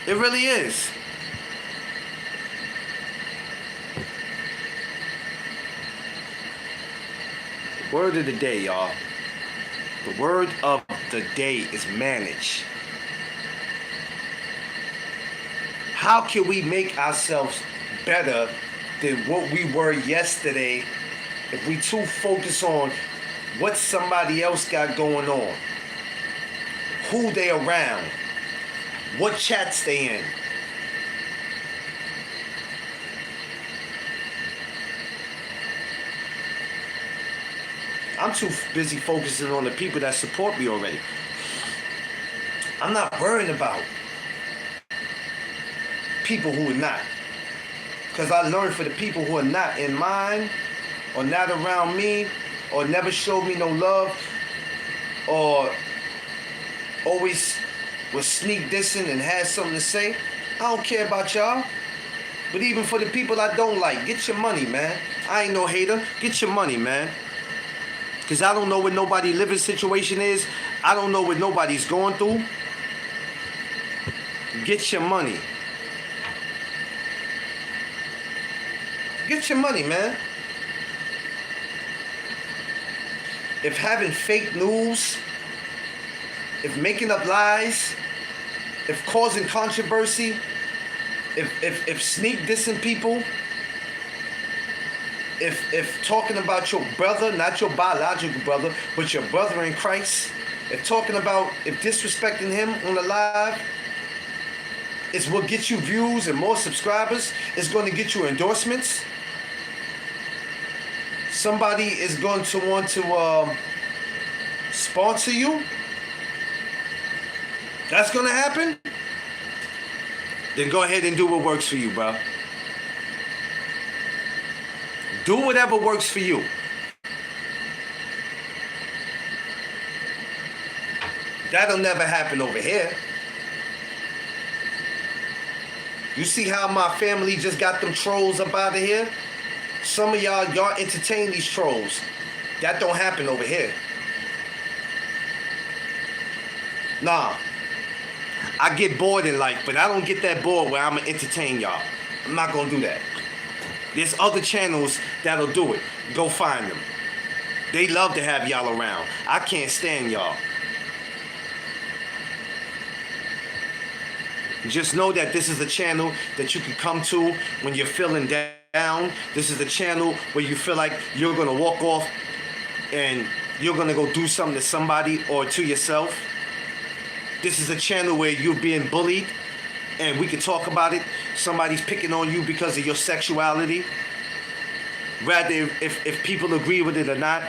It really is. The word of the day, y'all. The word of the day is manage. How can we make ourselves better than what we were yesterday if we too focus on what somebody else got going on? who they around, what chats they in. I'm too busy focusing on the people that support me already. I'm not worrying about people who are not. Because I learned for the people who are not in mine, or not around me, or never showed me no love, or always was sneak dissing and had something to say, I don't care about y'all. But even for the people I don't like, get your money, man. I ain't no hater. Get your money, man. Because I don't know what nobody's living situation is. I don't know what nobody's going through. Get your money. Get your money, man. If having fake news, if making up lies, if causing controversy, if sneak dissing people, if talking about your brother, not your biological brother, but your brother in Christ, if disrespecting him on the live is what gets you views and more subscribers, it's going to get you endorsements, somebody is going to want to sponsor you, that's going to happen, then go ahead and do what works for you, bro. Do whatever works for you. That'll never happen over here. You see how my family just got them trolls up out of here? Some of y'all entertain these trolls. That don't happen over here. Nah. I get bored in life, but I don't get that bored where I'm going to entertain y'all. I'm not going to do that. There's other channels that'll do it. Go find them. They love to have y'all around. I can't stand y'all. Just know that this is a channel that you can come to when you're feeling down. This is a channel where you feel like you're going to walk off and you're going to go do something to somebody or to yourself. This is a channel where you're being bullied and we can talk about it. Somebody's picking on you because of your sexuality. Rather if people agree with it or not.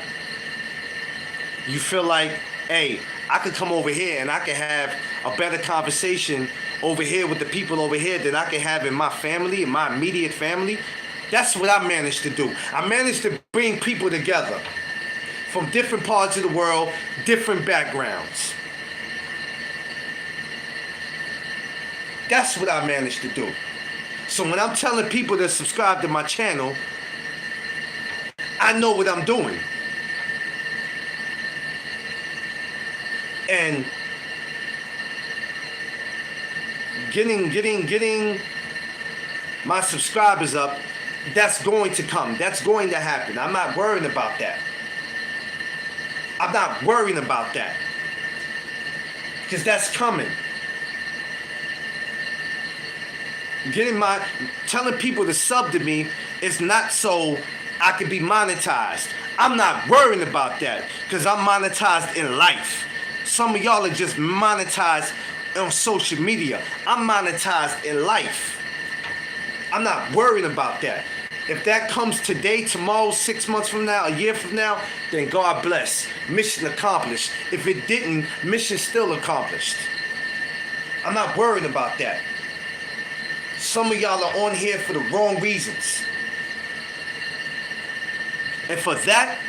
You feel like, hey, I could come over here and I can have a better conversation over here with the people over here than I can have in my family, in my immediate family. That's what I managed to do. I managed to bring people together from different parts of the world, different backgrounds. That's what I managed to do. So when I'm telling people to subscribe to my channel, I know what I'm doing. And getting my subscribers up, that's going to come. That's going to happen. I'm not worrying about that. I'm not worrying about that. Because that's coming. Telling people to sub to me is not so I can be monetized. I'm not worrying about that because I'm monetized in life. Some of y'all are just monetized on social media. I'm monetized in life. I'm not worrying about that. If that comes today, tomorrow, 6 months from now, a year from now, then God bless. Mission accomplished. If it didn't, mission still accomplished. I'm not worried about that. Some of y'all are on here for the wrong reasons. And for that,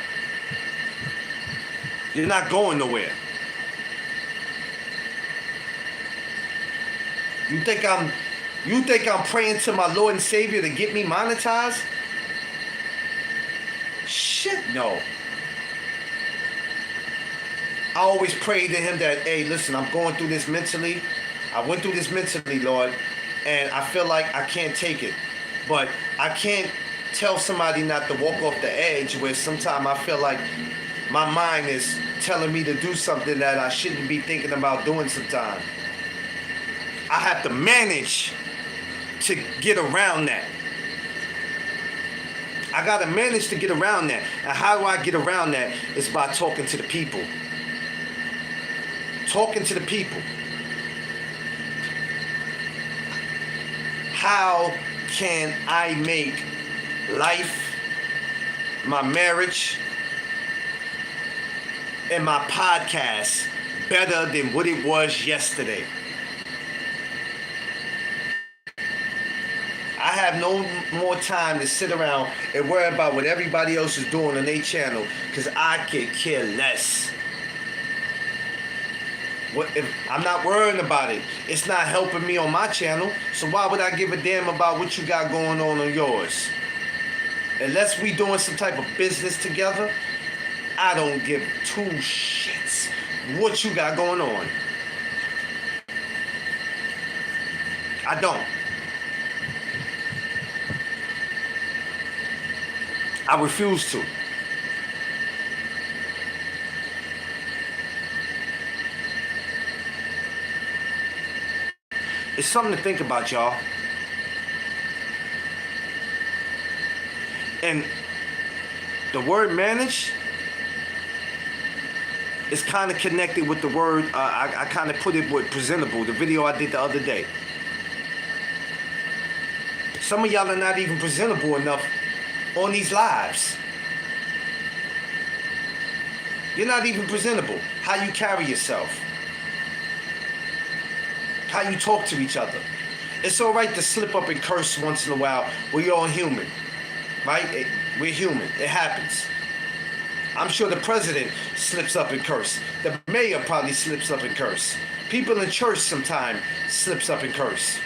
you're not going nowhere. You think I'm praying to my Lord and Savior to get me monetized? Shit, no. I always pray to him that, hey, listen, I'm going through this mentally. I went through this mentally, Lord, and I feel like I can't take it. But I can't tell somebody not to walk off the edge where sometimes I feel like my mind is telling me to do something that I shouldn't be thinking about doing sometimes. I have to manage to get around that. I got to manage to get around that. And how do I get around that? It's by talking to the people. talking to the people. How can I make life, my marriage, and my podcast better than what it was yesterday? I have no more time to sit around and worry about what everybody else is doing on their channel, because I could care less. What if I'm not worrying about it? It's not helping me on my channel, so why would I give a damn about what you got going on yours? Unless we doing some type of business together, I don't give two shits what you got going on. I don't. I refuse to. It's something to think about, y'all. And the word manage is kind of connected with the word, I kind of put it with presentable, the video I did the other day. Some of y'all are not even presentable enough on these lives. You're not even presentable. How you carry yourself. How you talk to each other. It's all right to slip up and curse once in a while. We're all human. Right? We're human. It happens. I'm sure the president slips up and curse. The mayor probably slips up and curse. People in church sometimes slips up and curse.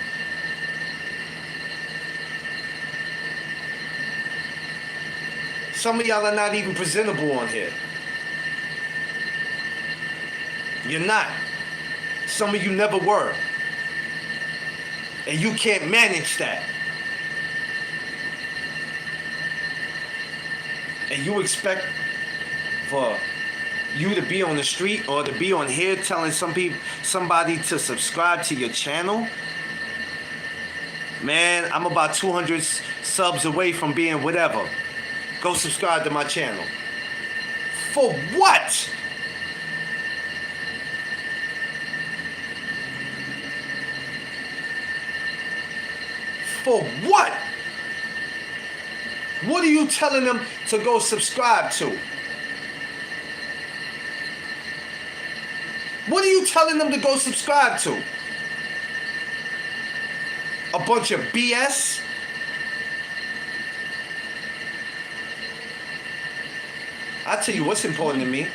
Some of y'all are not even presentable on here. You're not. Some of you never were. And you can't manage that. And you expect for you to be on the street or to be on here telling somebody to subscribe to your channel? Man, I'm about 200 subs away from being whatever. Go subscribe to my channel. For what? For what? What are you telling them to go subscribe to? What are you telling them to go subscribe to? A bunch of BS? I tell you what's important to me.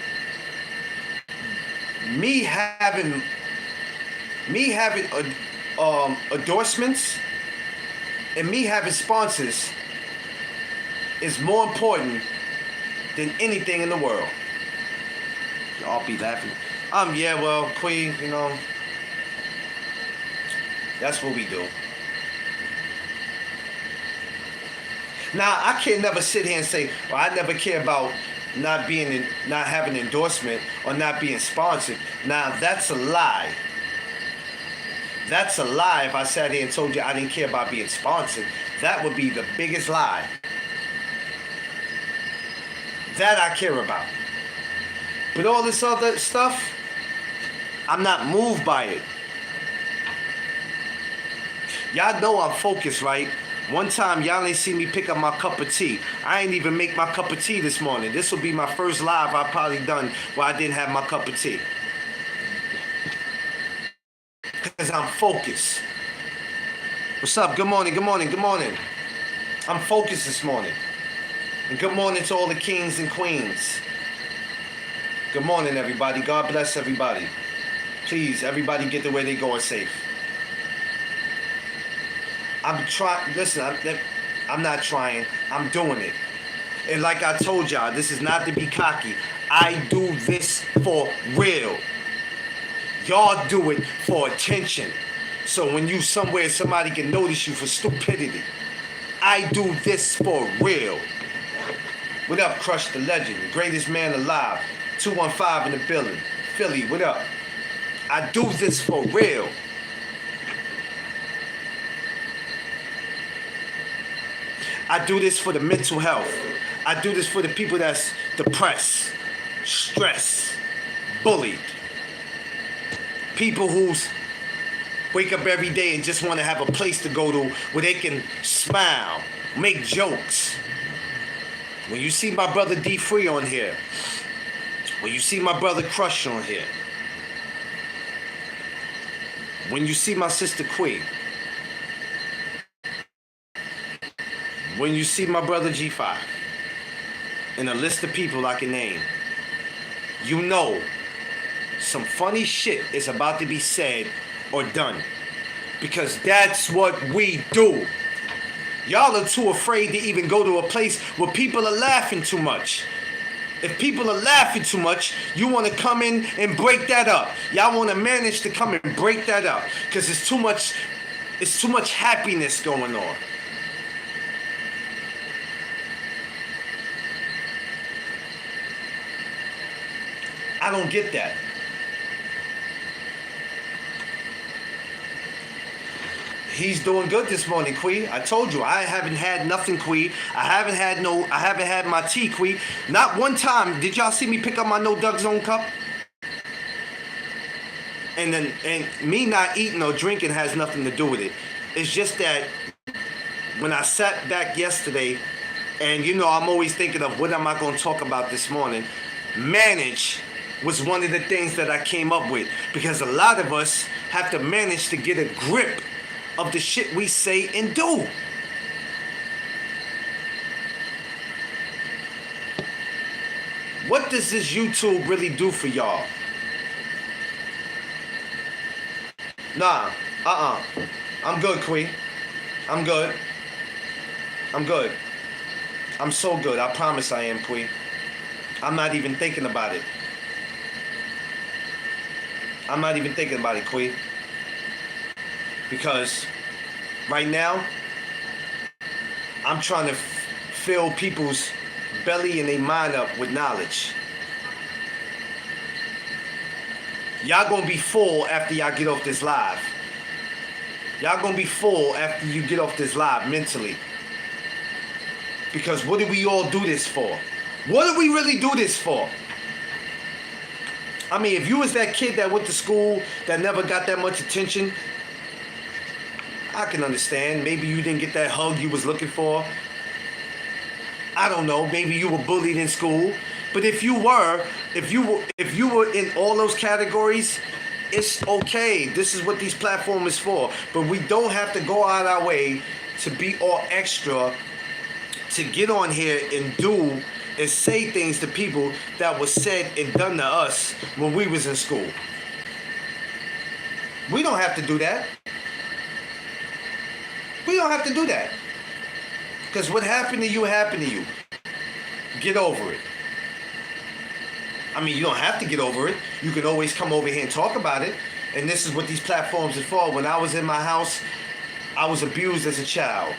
Me having endorsements and me having sponsors is more important than anything in the world. Y'all be laughing. Yeah, well, Queen, you know, that's what we do. Now, I can never sit here and say, well, I never care about not having endorsement or not being sponsored. Now, that's a lie. That's a lie if I sat here and told you I didn't care about being sponsored. That would be the biggest lie. That I care about. But all this other stuff, I'm not moved by it. Y'all know I'm focused, right? One time, y'all ain't see me pick up my cup of tea. I ain't even make my cup of tea this morning. This will be my first live I've probably done where I didn't have my cup of tea. Because I'm focused. What's up? Good morning, good morning, good morning. I'm focused this morning. And good morning to all the kings and queens. Good morning, everybody. God bless everybody. Please, everybody get to where they going safe. I'm trying, listen, I'm not trying, I'm doing it. And like I told y'all, this is not to be cocky. I do this for real. Y'all do it for attention. So when you somewhere, somebody can notice you for stupidity. I do this for real. What up, Crush the Legend, the greatest man alive. 215 in the building. Philly, what up? I do this for real. I do this for the mental health. I do this for the people that's depressed, stressed, bullied, People who wake up every day and just want to have a place to go to where they can smile, make jokes. When you see my brother D Free on here, when you see my brother Crush on here, when you see my sister Queen, when you see my brother G5, and a list of people I can name, you know some funny shit is about to be said or done. Because that's what we do. Y'all are too afraid to even go to a place where people are laughing too much. If people are laughing too much, you want to come in and break that up. Y'all want to manage to come and break that up. Because it's too much happiness going on. I don't get that. He's doing good this morning, Quee. I told you, I haven't had nothing, Quee. I haven't had my tea, Quee. Not one time. Did y'all see me pick up my No Doug Zone cup? And me not eating or drinking has nothing to do with it. It's just that when I sat back yesterday, and you know, I'm always thinking of what am I going to talk about this morning. Manage was one of the things that I came up with, because a lot of us have to manage to get a grip of the shit we say and do. What does this YouTube really do for y'all? Nah, I'm good, Quee. I'm good. I'm so good. I promise I am, Quee. I'm not even thinking about it. Quee. Because right now, I'm trying to fill people's belly and their mind up with knowledge. Y'all gonna be full after y'all get off this live. Y'all gonna be full after you get off this live mentally. Because what do we all do this for? What do we really do this for? I mean, if you was that kid that went to school that never got that much attention, I can understand. Maybe you didn't get that hug you was looking for. I don't know. Maybe you were bullied in school. But if you were in all those categories, it's okay. This is what these platforms is for. But we don't have to go out our way to be all extra to get on here and do and say things to people that was said and done to us when we was in school. We don't have to do that. We don't have to do that. Because what happened to you happened to you. Get over it. I mean, you don't have to get over it. You can always come over here and talk about it. And this is what these platforms are for. When I was in my house, I was abused as a child.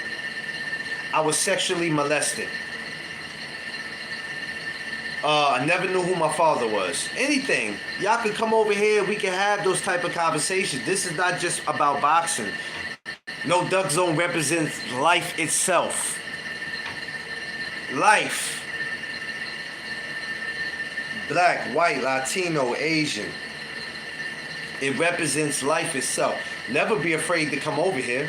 I was sexually molested. I never knew who my father was. Anything. Y'all can come over here. We can have those type of conversations. This is not just about boxing. No Doug Zone represents life itself. Life. Black, white, Latino, Asian. It represents life itself. Never be afraid to come over here.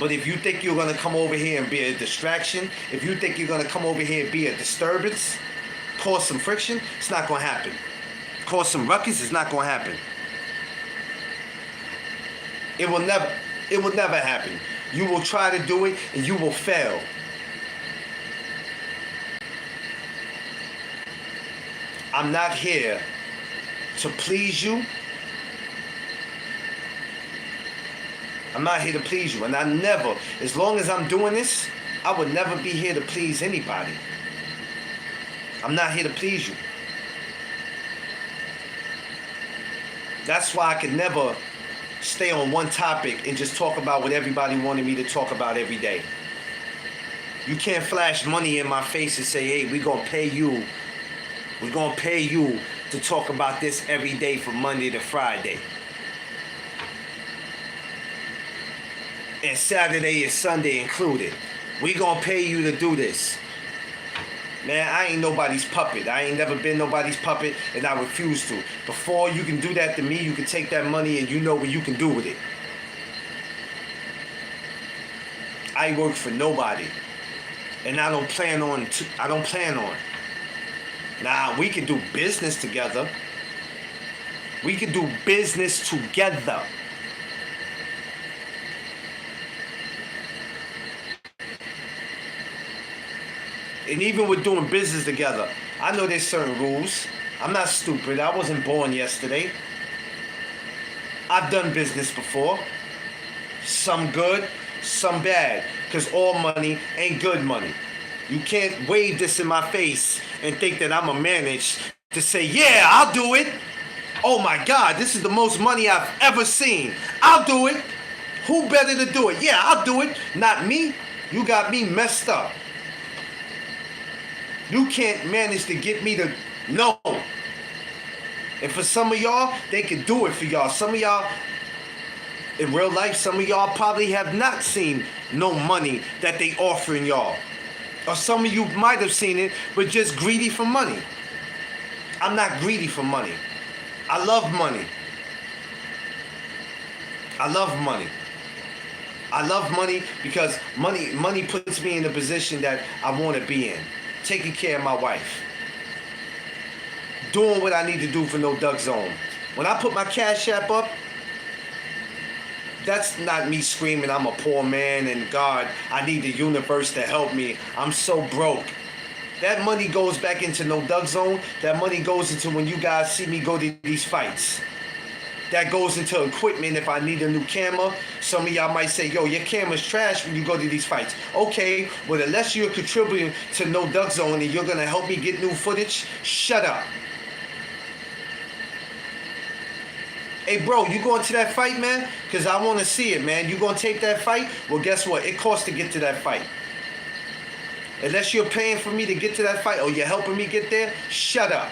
But if you think you're going to come over here and be a distraction, if you think you're going to come over here and be a disturbance, cause some friction, it's not going to happen. Cause some ruckus, it's not going to happen. It will never happen. You will try to do it and you will fail. I'm not here to please you. I'm not here to please you. And I never, as long as I'm doing this, I would never be here to please anybody. I'm not here to please you. That's why I could never stay on one topic and just talk about what everybody wanted me to talk about every day. You can't flash money in my face and say, hey, we're going to pay you. We're going to pay you to talk about this every day from Monday to Friday. And Saturday and Sunday included. We're going to pay you to do this. Man, I ain't nobody's puppet. I ain't never been nobody's puppet, and I refuse to. Before you can do that to me, you can take that money and you know what you can do with it. I ain't work for nobody. And I don't plan on. Now, we can do business together. We can do business together. And even with doing business together, I know there's certain rules. I'm not stupid. I wasn't born yesterday. I've done business before. Some good, some bad. Because all money ain't good money. You can't wave this in my face and think that I'm a manage to say, yeah, I'll do it. Oh my God, this is the most money I've ever seen. I'll do it. Who better to do it? Yeah, I'll do it. Not me. You got me messed up. You can't manage to get me to know. And for some of y'all, they can do it for y'all. Some of y'all, in real life, some of y'all probably have not seen no money that they offering y'all. Or some of you might have seen it, but just greedy for money. I'm not greedy for money. I love money. I love money. I love money because money puts me in the position that I want to be in. Taking care of my wife. Doing what I need to do for No Duck Zone. When I put my Cash App up, that's not me screaming I'm a poor man and God, I need the universe to help me. I'm so broke. That money goes back into No Duck Zone. That money goes into when you guys see me go to these fights. That goes into equipment if I need a new camera. Some of y'all might say, yo, your camera's trash when you go to these fights. Okay, well, unless you're contributing to No Duck Zone and you're going to help me get new footage, shut up. Hey, bro, you going to that fight, man? Because I want to see it, man. You going to take that fight? Well, guess what? It costs to get to that fight. Unless you're paying for me to get to that fight or you're helping me get there, shut up.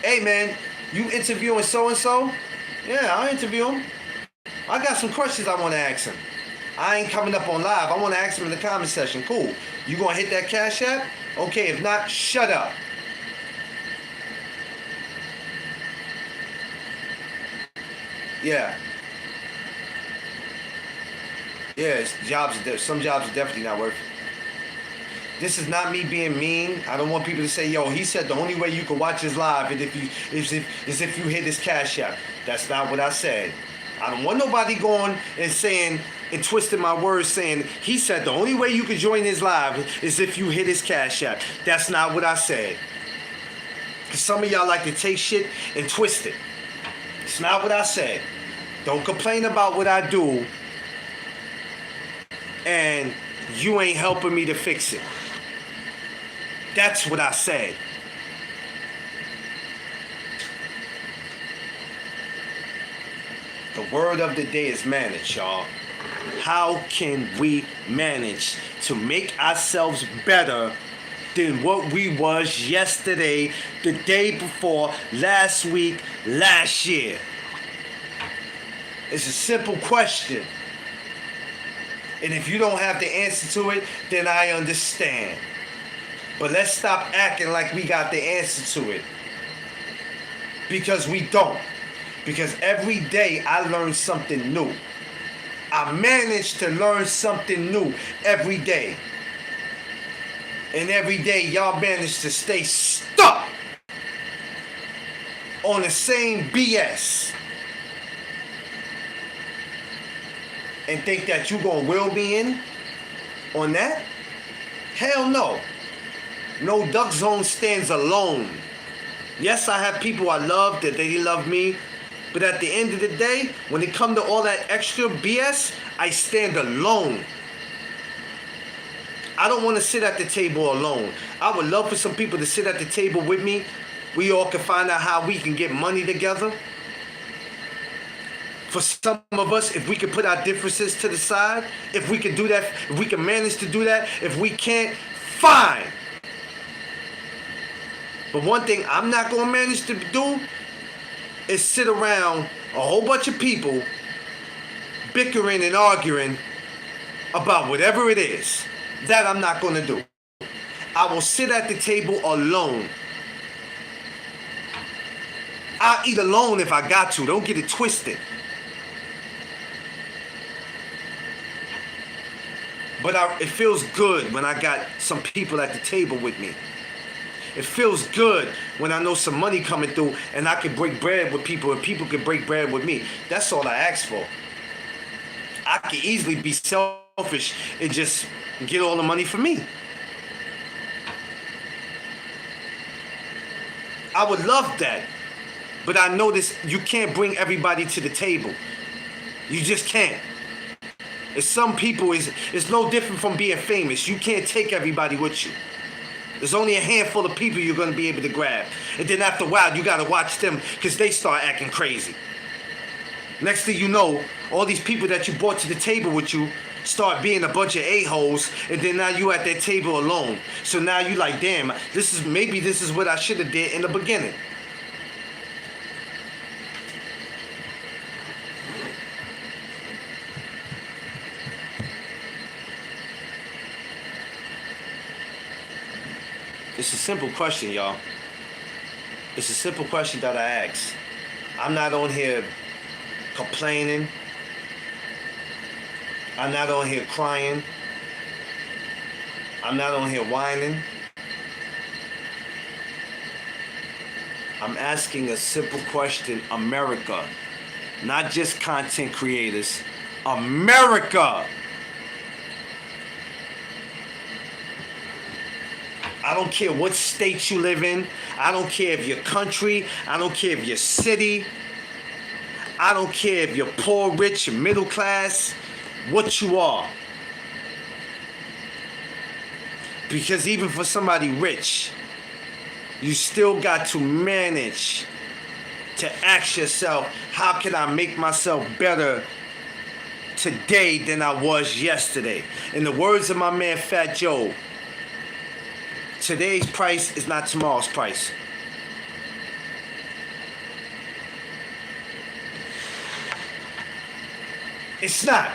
Hey, man, you interviewing so-and-so? Yeah, I'll interview him. I got some questions I want to ask him. I ain't coming up on live. I want to ask him in the comment section. Cool. You going to hit that Cash App? Okay, if not, shut up. Yeah. Yeah, some jobs are definitely not worth it. This is not me being mean. I don't want people to say, yo, he said the only way you can watch his live is if you hit his Cash App. That's not what I said. I don't want nobody going and saying and twisting my words saying he said the only way you can join his live is if you hit his Cash App. That's not what I said. Because some of y'all like to take shit and twist it. It's not what I said. Don't complain about what I do and you ain't helping me to fix it. That's what I said. The word of the day is manage, y'all. How can we manage to make ourselves better than what we was yesterday, the day before, last week, last year? It's a simple question. And if you don't have the answer to it, then I understand. But let's stop acting like we got the answer to it. Because we don't. Because every day I learn something new. I manage to learn something new every day. And every day y'all manage to stay stuck on the same BS. And think that you're going to will me in on that? Hell no. No Duck Zone stands alone. Yes, I have people I love that they love me. But at the end of the day, when it comes to all that extra BS, I stand alone. I don't want to sit at the table alone. I would love for some people to sit at the table with me. We all can find out how we can get money together. For some of us, if we can put our differences to the side, if we can do that, if we can manage to do that, if we can't, fine. But one thing I'm not going to manage to do is sit around a whole bunch of people bickering and arguing about whatever it is. That I'm not going to do. I will sit at the table alone. I'll eat alone if I got to. Don't get it twisted. But it feels good when I got some people at the table with me. It feels good when I know some money coming through and I can break bread with people and people can break bread with me. That's all I ask for. I can easily be selfish and just get all the money for me. I would love that. But I notice you can't bring everybody to the table. You just can't. It's some people, it's no different from being famous. You can't take everybody with you. There's only a handful of people you're going to be able to grab. And then after a while, you got to watch them because they start acting crazy. Next thing you know, all these people that you brought to the table with you start being a bunch of a-holes, and then now you at that table alone. So now you like, damn, this is what I should have did in the beginning. It's a simple question, y'all. It's a simple question that I ask. I'm not on here complaining. I'm not on here crying. I'm not on here whining. I'm asking a simple question, America. Not just content creators. America! I don't care what state you live in. I don't care if you're country. I don't care if you're city. I don't care if you're poor, rich, or middle class. What you are. Because even for somebody rich, you still got to manage to ask yourself, how can I make myself better today than I was yesterday? In the words of my man Fat Joe, today's price is not tomorrow's price. It's not.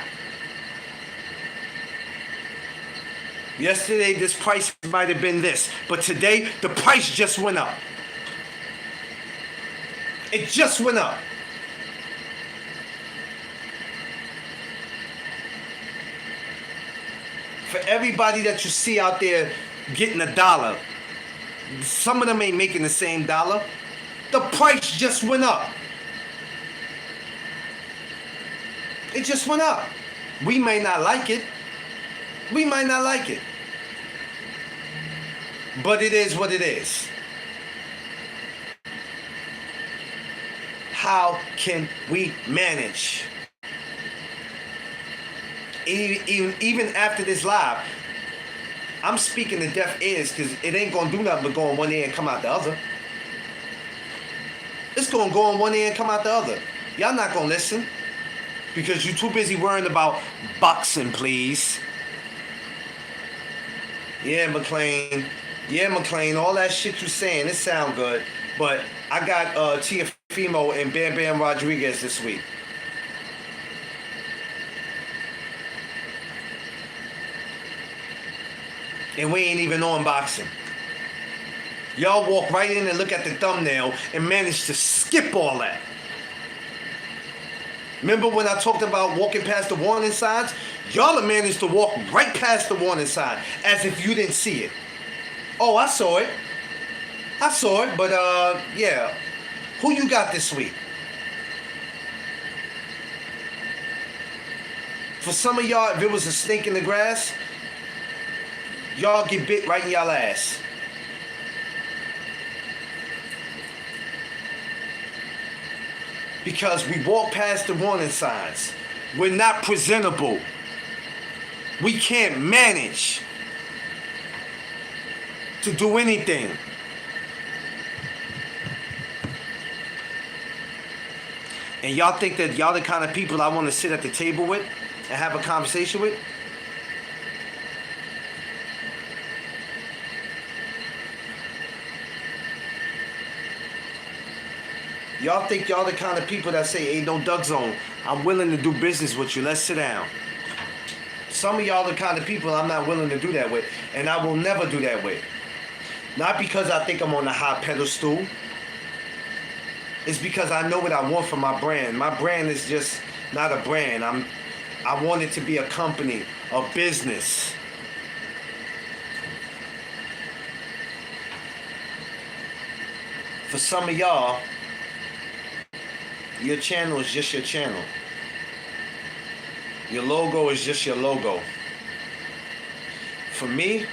Yesterday, this price might have been this, but today, the price just went up. It just went up. For everybody that you see out there getting $1, some of them ain't making the same dollar. The price just went up. It just went up. We may not like it. We might not like it. But it is what it is. How can we manage? Even after this live, I'm speaking to deaf ears because it ain't going to do nothing but go on one ear and come out the other. It's going to go on one ear and come out the other. Y'all not going to listen because you're too busy worrying about boxing, please. Yeah, McLean. Yeah, McLean. All that shit you saying, it sound good. But I got Tiafimo and Bam Bam Rodriguez this week. And we ain't even on boxing. Y'all walk right in and look at the thumbnail and manage to skip all that. Remember when I talked about walking past the warning signs? Y'all have managed to walk right past the warning sign as if you didn't see it. Oh, I saw it. I saw it, but yeah. Who you got this week? For some of y'all, if it was a snake in the grass, y'all get bit right in y'all ass. Because we walk past the warning signs. We're not presentable. We can't manage to do anything. And y'all think that y'all the kind of people I want to sit at the table with and have a conversation with? Y'all think y'all the kind of people that say, ain't no Doug Zone, I'm willing to do business with you, let's sit down. Some of y'all are the kind of people I'm not willing to do that with, and I will never do that with. Not because I think I'm on a high pedestal. It's because I know what I want for my brand. My brand is just not a brand. I want it to be a company, a business. For some of y'all, your channel is just your channel. Your logo is just your logo. For me,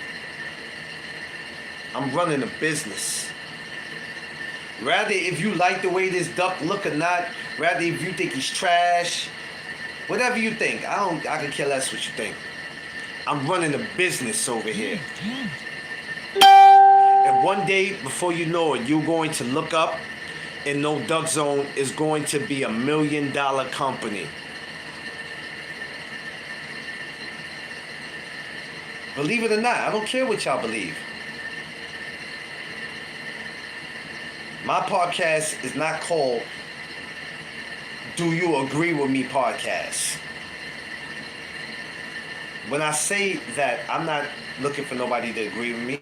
I'm running a business. Rather if you like the way this duck look or not, rather if you think he's trash, whatever you think, I can care less what you think. I'm running a business over here. And one day, before you know it, you're going to look up and No Duck Zone is going to be $1 million company. Believe it or not, I don't care what y'all believe. My podcast is not called Do You Agree With Me podcast. When I say that, I'm not looking for nobody to agree with me.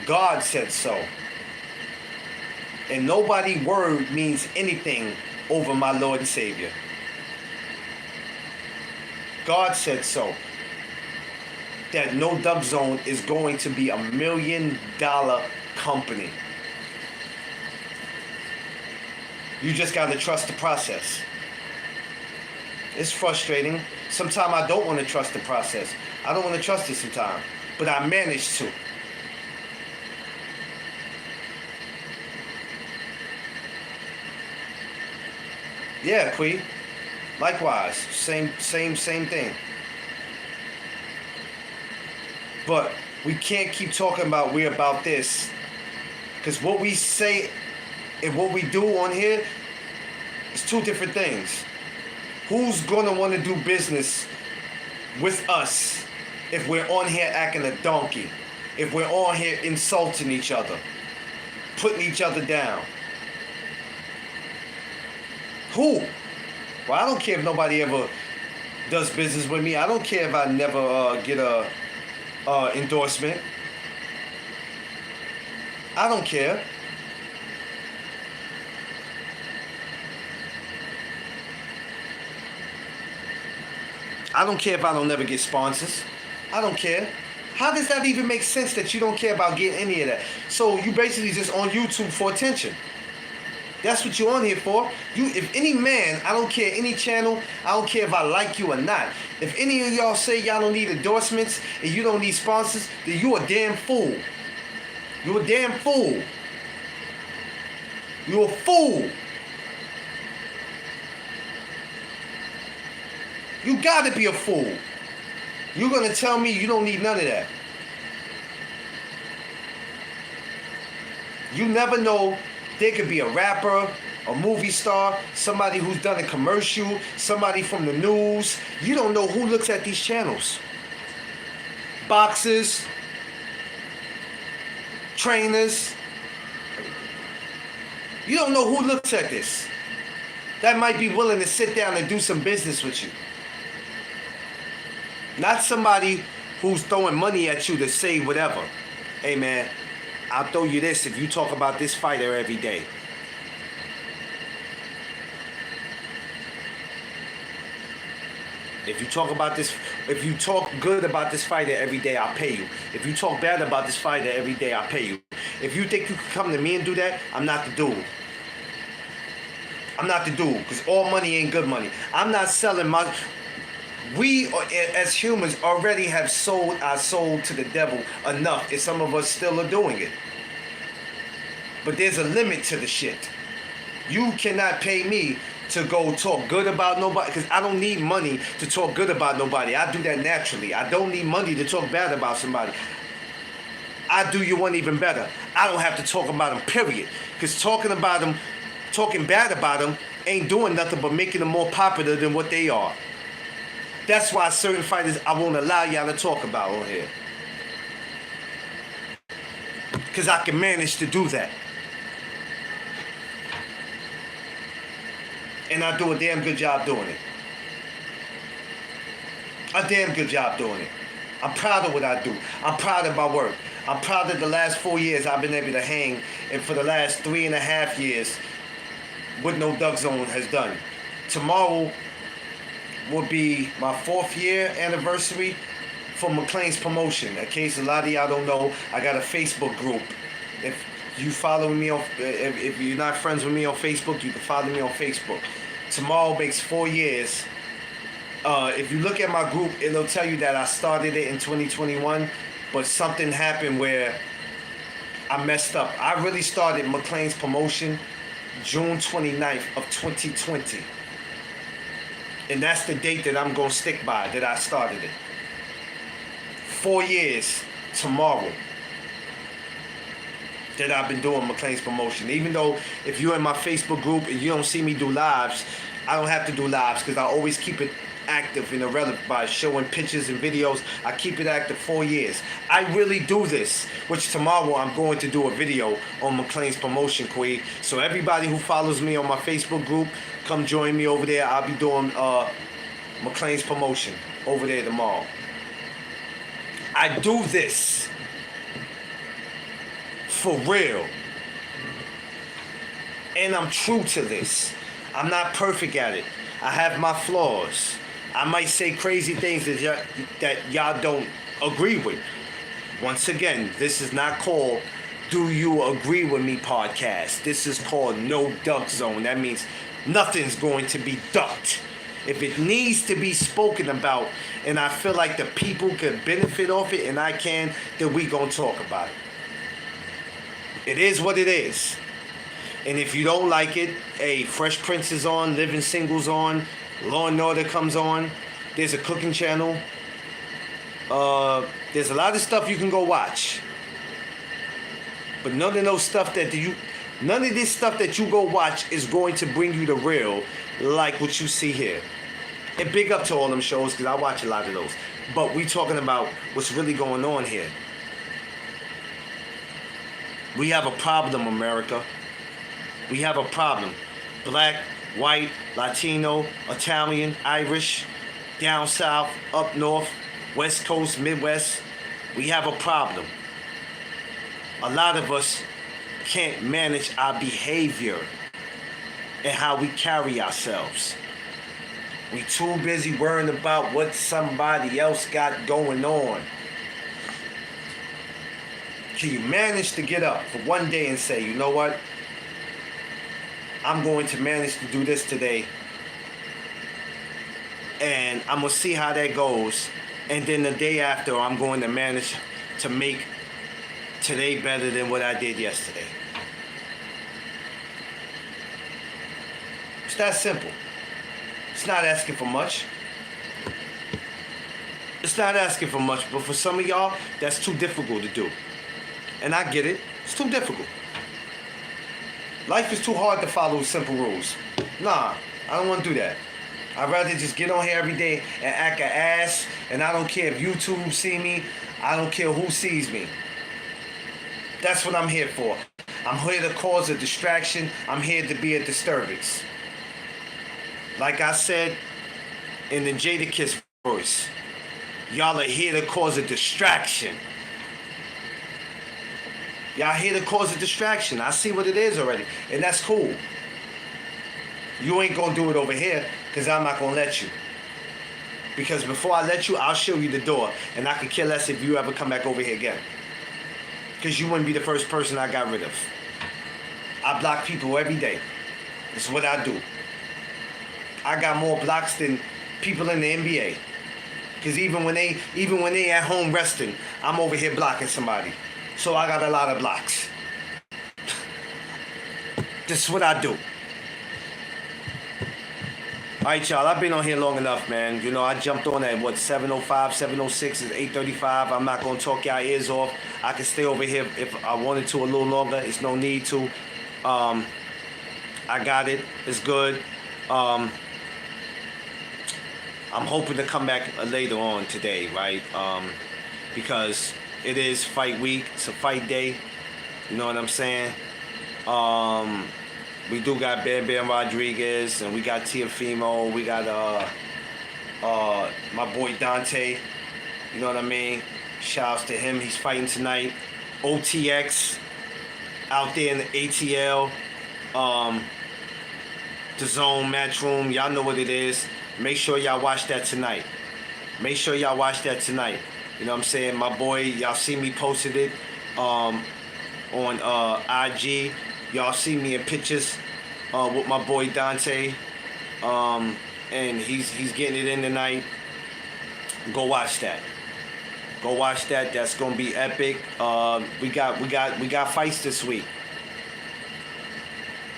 God said so. And nobody's word means anything over my Lord and Savior. God said so. That No Duck Zone is going to be $1 million company. You just got to trust the process. It's frustrating. Sometimes I don't want to trust the process. I don't want to trust it sometimes. But I manage to. Yeah, Quee. Likewise. Same thing. But we can't keep talking about we're about this. Because what we say and what we do on here is two different things. Who's going to want to do business with us if we're on here acting a donkey? If we're on here insulting each other? Putting each other down? Who? Well, I don't care if nobody ever does business with me. I don't care if I never get a endorsement. I don't care. I don't care if I don't never get sponsors. I don't care. How does that even make sense that you don't care about getting any of that? So you basically just on YouTube for attention. That's what you're on here for. If any man, I don't care, any channel, I don't care if I like you or not. If any of y'all say y'all don't need endorsements and you don't need sponsors, then you a damn fool. You a damn fool. You a fool. You gotta be a fool. You're gonna tell me you don't need none of that. You never know. There could be a rapper, a movie star, somebody who's done a commercial, somebody from the news. You don't know who looks at these channels. Boxers, trainers. You don't know who looks at this. That might be willing to sit down and do some business with you. Not somebody who's throwing money at you to say whatever. Hey man, I'll throw you this if you talk about this fighter every day. If you talk about this, if you talk good about this fighter every day, I'll pay you. If you talk bad about this fighter every day, I'll pay you. If you think you can come to me and do that, I'm not the dude. I'm not the dude, because all money ain't good money. I'm not selling my... We, as humans, already have sold our soul to the devil enough, and some of us still are doing it. But there's a limit to the shit. You cannot pay me to go talk good about nobody, because I don't need money to talk good about nobody. I do that naturally. I don't need money to talk bad about somebody. I do you one even better. I don't have to talk about them, period. Because talking about them, talking bad about them, ain't doing nothing but making them more popular than what they are. That's why certain fighters I won't allow y'all to talk about on here. Because I can manage to do that. And I do a damn good job doing it. a damn good job doing it. I'm proud of what I do. I'm proud of my work. I'm proud that the last 4 years I've been able to hang, and for the last 3.5 years, what No Duck Zone has done. Tomorrow will be my 4th year anniversary for McLean's Promotion. In case a lot of y'all don't know, I got a Facebook group. If you follow me on, if you're not friends with me on Facebook, you can follow me on Facebook. Tomorrow makes 4 years. If you look at my group, it'll tell you that I started it in 2021, but something happened where I messed up. I really started McLean's Promotion June 29th of 2020. And that's the date that I'm going to stick by, that I started it. 4 years tomorrow that I've been doing McLean's Promotion. Even though if you're in my Facebook group and you don't see me do lives, I don't have to do lives because I always keep it active and irrelevant by showing pictures and videos. I keep it active 4 years. I really do this, which tomorrow I'm going to do a video on McLean's Promotion, Queen. So everybody who follows me on my Facebook group, come join me over there. I'll be doing McLean's Promotion over there tomorrow. I do this for real. And I'm true to this. I'm not perfect at it. I have my flaws. I might say crazy things that y'all don't agree with. Once again, this is not called Do You Agree With Me podcast. This is called No Duck Zone. That means nothing's going to be ducked. If it needs to be spoken about and I feel like the people can benefit off it and I can, then we gonna talk about it. It is what it is. And if you don't like it, hey, Fresh Prince is on, Living Singles on, Law and Order comes on. There's a cooking channel. There's a lot of stuff you can go watch. But none of this stuff that you go watch is going to bring you the real, like what you see here. And big up to all them shows, because I watch a lot of those. But we talking about what's really going on here. We have a problem, America. We have a problem. Black, white, Latino, Italian, Irish, down south, up north, west coast, midwest. We have a problem. A lot of us can't manage our behavior and how we carry ourselves. We too busy worrying about what somebody else got going on. Can you manage to get up for one day and say, you know what? I'm going to manage to do this today. And I'm going to see how that goes. And then the day after, I'm going to manage to make today better than what I did yesterday. It's that simple. It's not asking for much. It's not asking for much, but for some of y'all, that's too difficult to do. And I get it. It's too difficult. Life is too hard to follow simple rules. Nah, I don't want to do that. I'd rather just get on here every day and act an ass, and I don't care if YouTube see me. I don't care who sees me. That's what I'm here for. I'm here to cause a distraction. I'm here to be a disturbance. Like I said in the Jadakiss verse, y'all are here to cause a distraction. Y'all here to cause a distraction. I see what it is already. And that's cool. You ain't going to do it over here because I'm not going to let you. Because before I let you, I'll show you the door. And I could care less if you ever come back over here again. Because you wouldn't be the first person I got rid of. I block people every day. It's what I do. I got more blocks than people in the NBA. Because even when they at home resting, I'm over here blocking somebody. So I got a lot of blocks. This is what I do. Alright, y'all, I've been on here long enough, man. You know, I jumped on at, 7:05, 7:06, it's 8:35. I'm not going to talk y'all ears off. I can stay over here if I wanted to a little longer. It's no need to. I got it. It's good. I'm hoping to come back later on today, right? Because it is fight week. It's a fight day. You know what I'm saying? We do got Bam Bam Rodriguez, and we got Teofimo. We got My boy Dante, you know what I mean? Shouts to him. He's fighting tonight. OTX out there in the ATL. The Zone Matchroom. Y'all know what it is. Make sure y'all watch that tonight. Make sure y'all watch that tonight. You know what I'm saying? My boy, y'all see me posted it on IG. Y'all see me in pictures with my boy Dante. And he's getting it in tonight. Go watch that. Go watch that. That's gonna be epic. We got fights this week.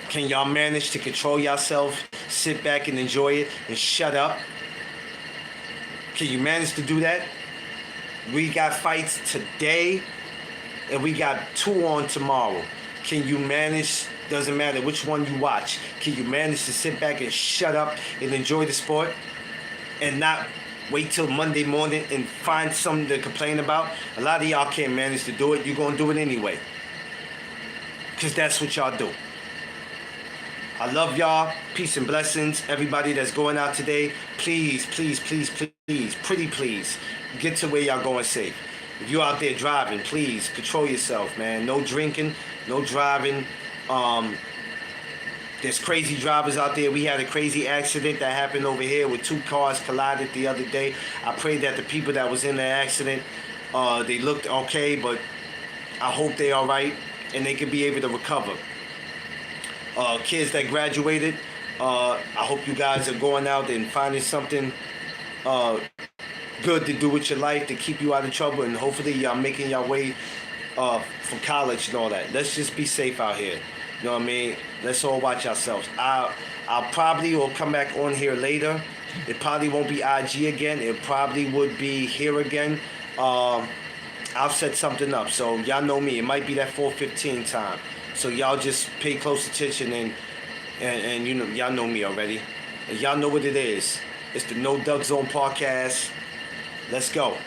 Can y'all manage to control yourself, sit back and enjoy it, and shut up? Can you manage to do that? We got fights today, and we got 2 on tomorrow. Can you manage? Doesn't matter which one you watch. Can you manage to sit back and shut up and enjoy the sport, and not wait till Monday morning and find something to complain about? A lot of y'all can't manage to do it. You're gonna do it anyway, because that's what y'all do. I love y'all. Peace and blessings. Everybody that's going out today, please, please, please, please, pretty please, get to where y'all going safe. If you're out there driving, please control yourself, man. No drinking, no driving. There's crazy drivers out there. We had a crazy accident that happened over here with 2 cars collided the other day. I pray that the people that was in the accident, they looked okay, but I hope they all right and they can be able to recover. Kids that graduated, I hope you guys are going out and finding something good to do with your life to keep you out of trouble, and hopefully y'all making your way for college and all that. Let's just be safe out here. You know what I mean? Let's all watch ourselves. I'll probably will come back on here later. It probably won't be IG again. It probably would be here again. I'll set something up. So y'all know me. It might be that 4:15 time. So y'all just pay close attention and you know, y'all know me already. And y'all know what it is. It's the No Duck Zone podcast. Let's go.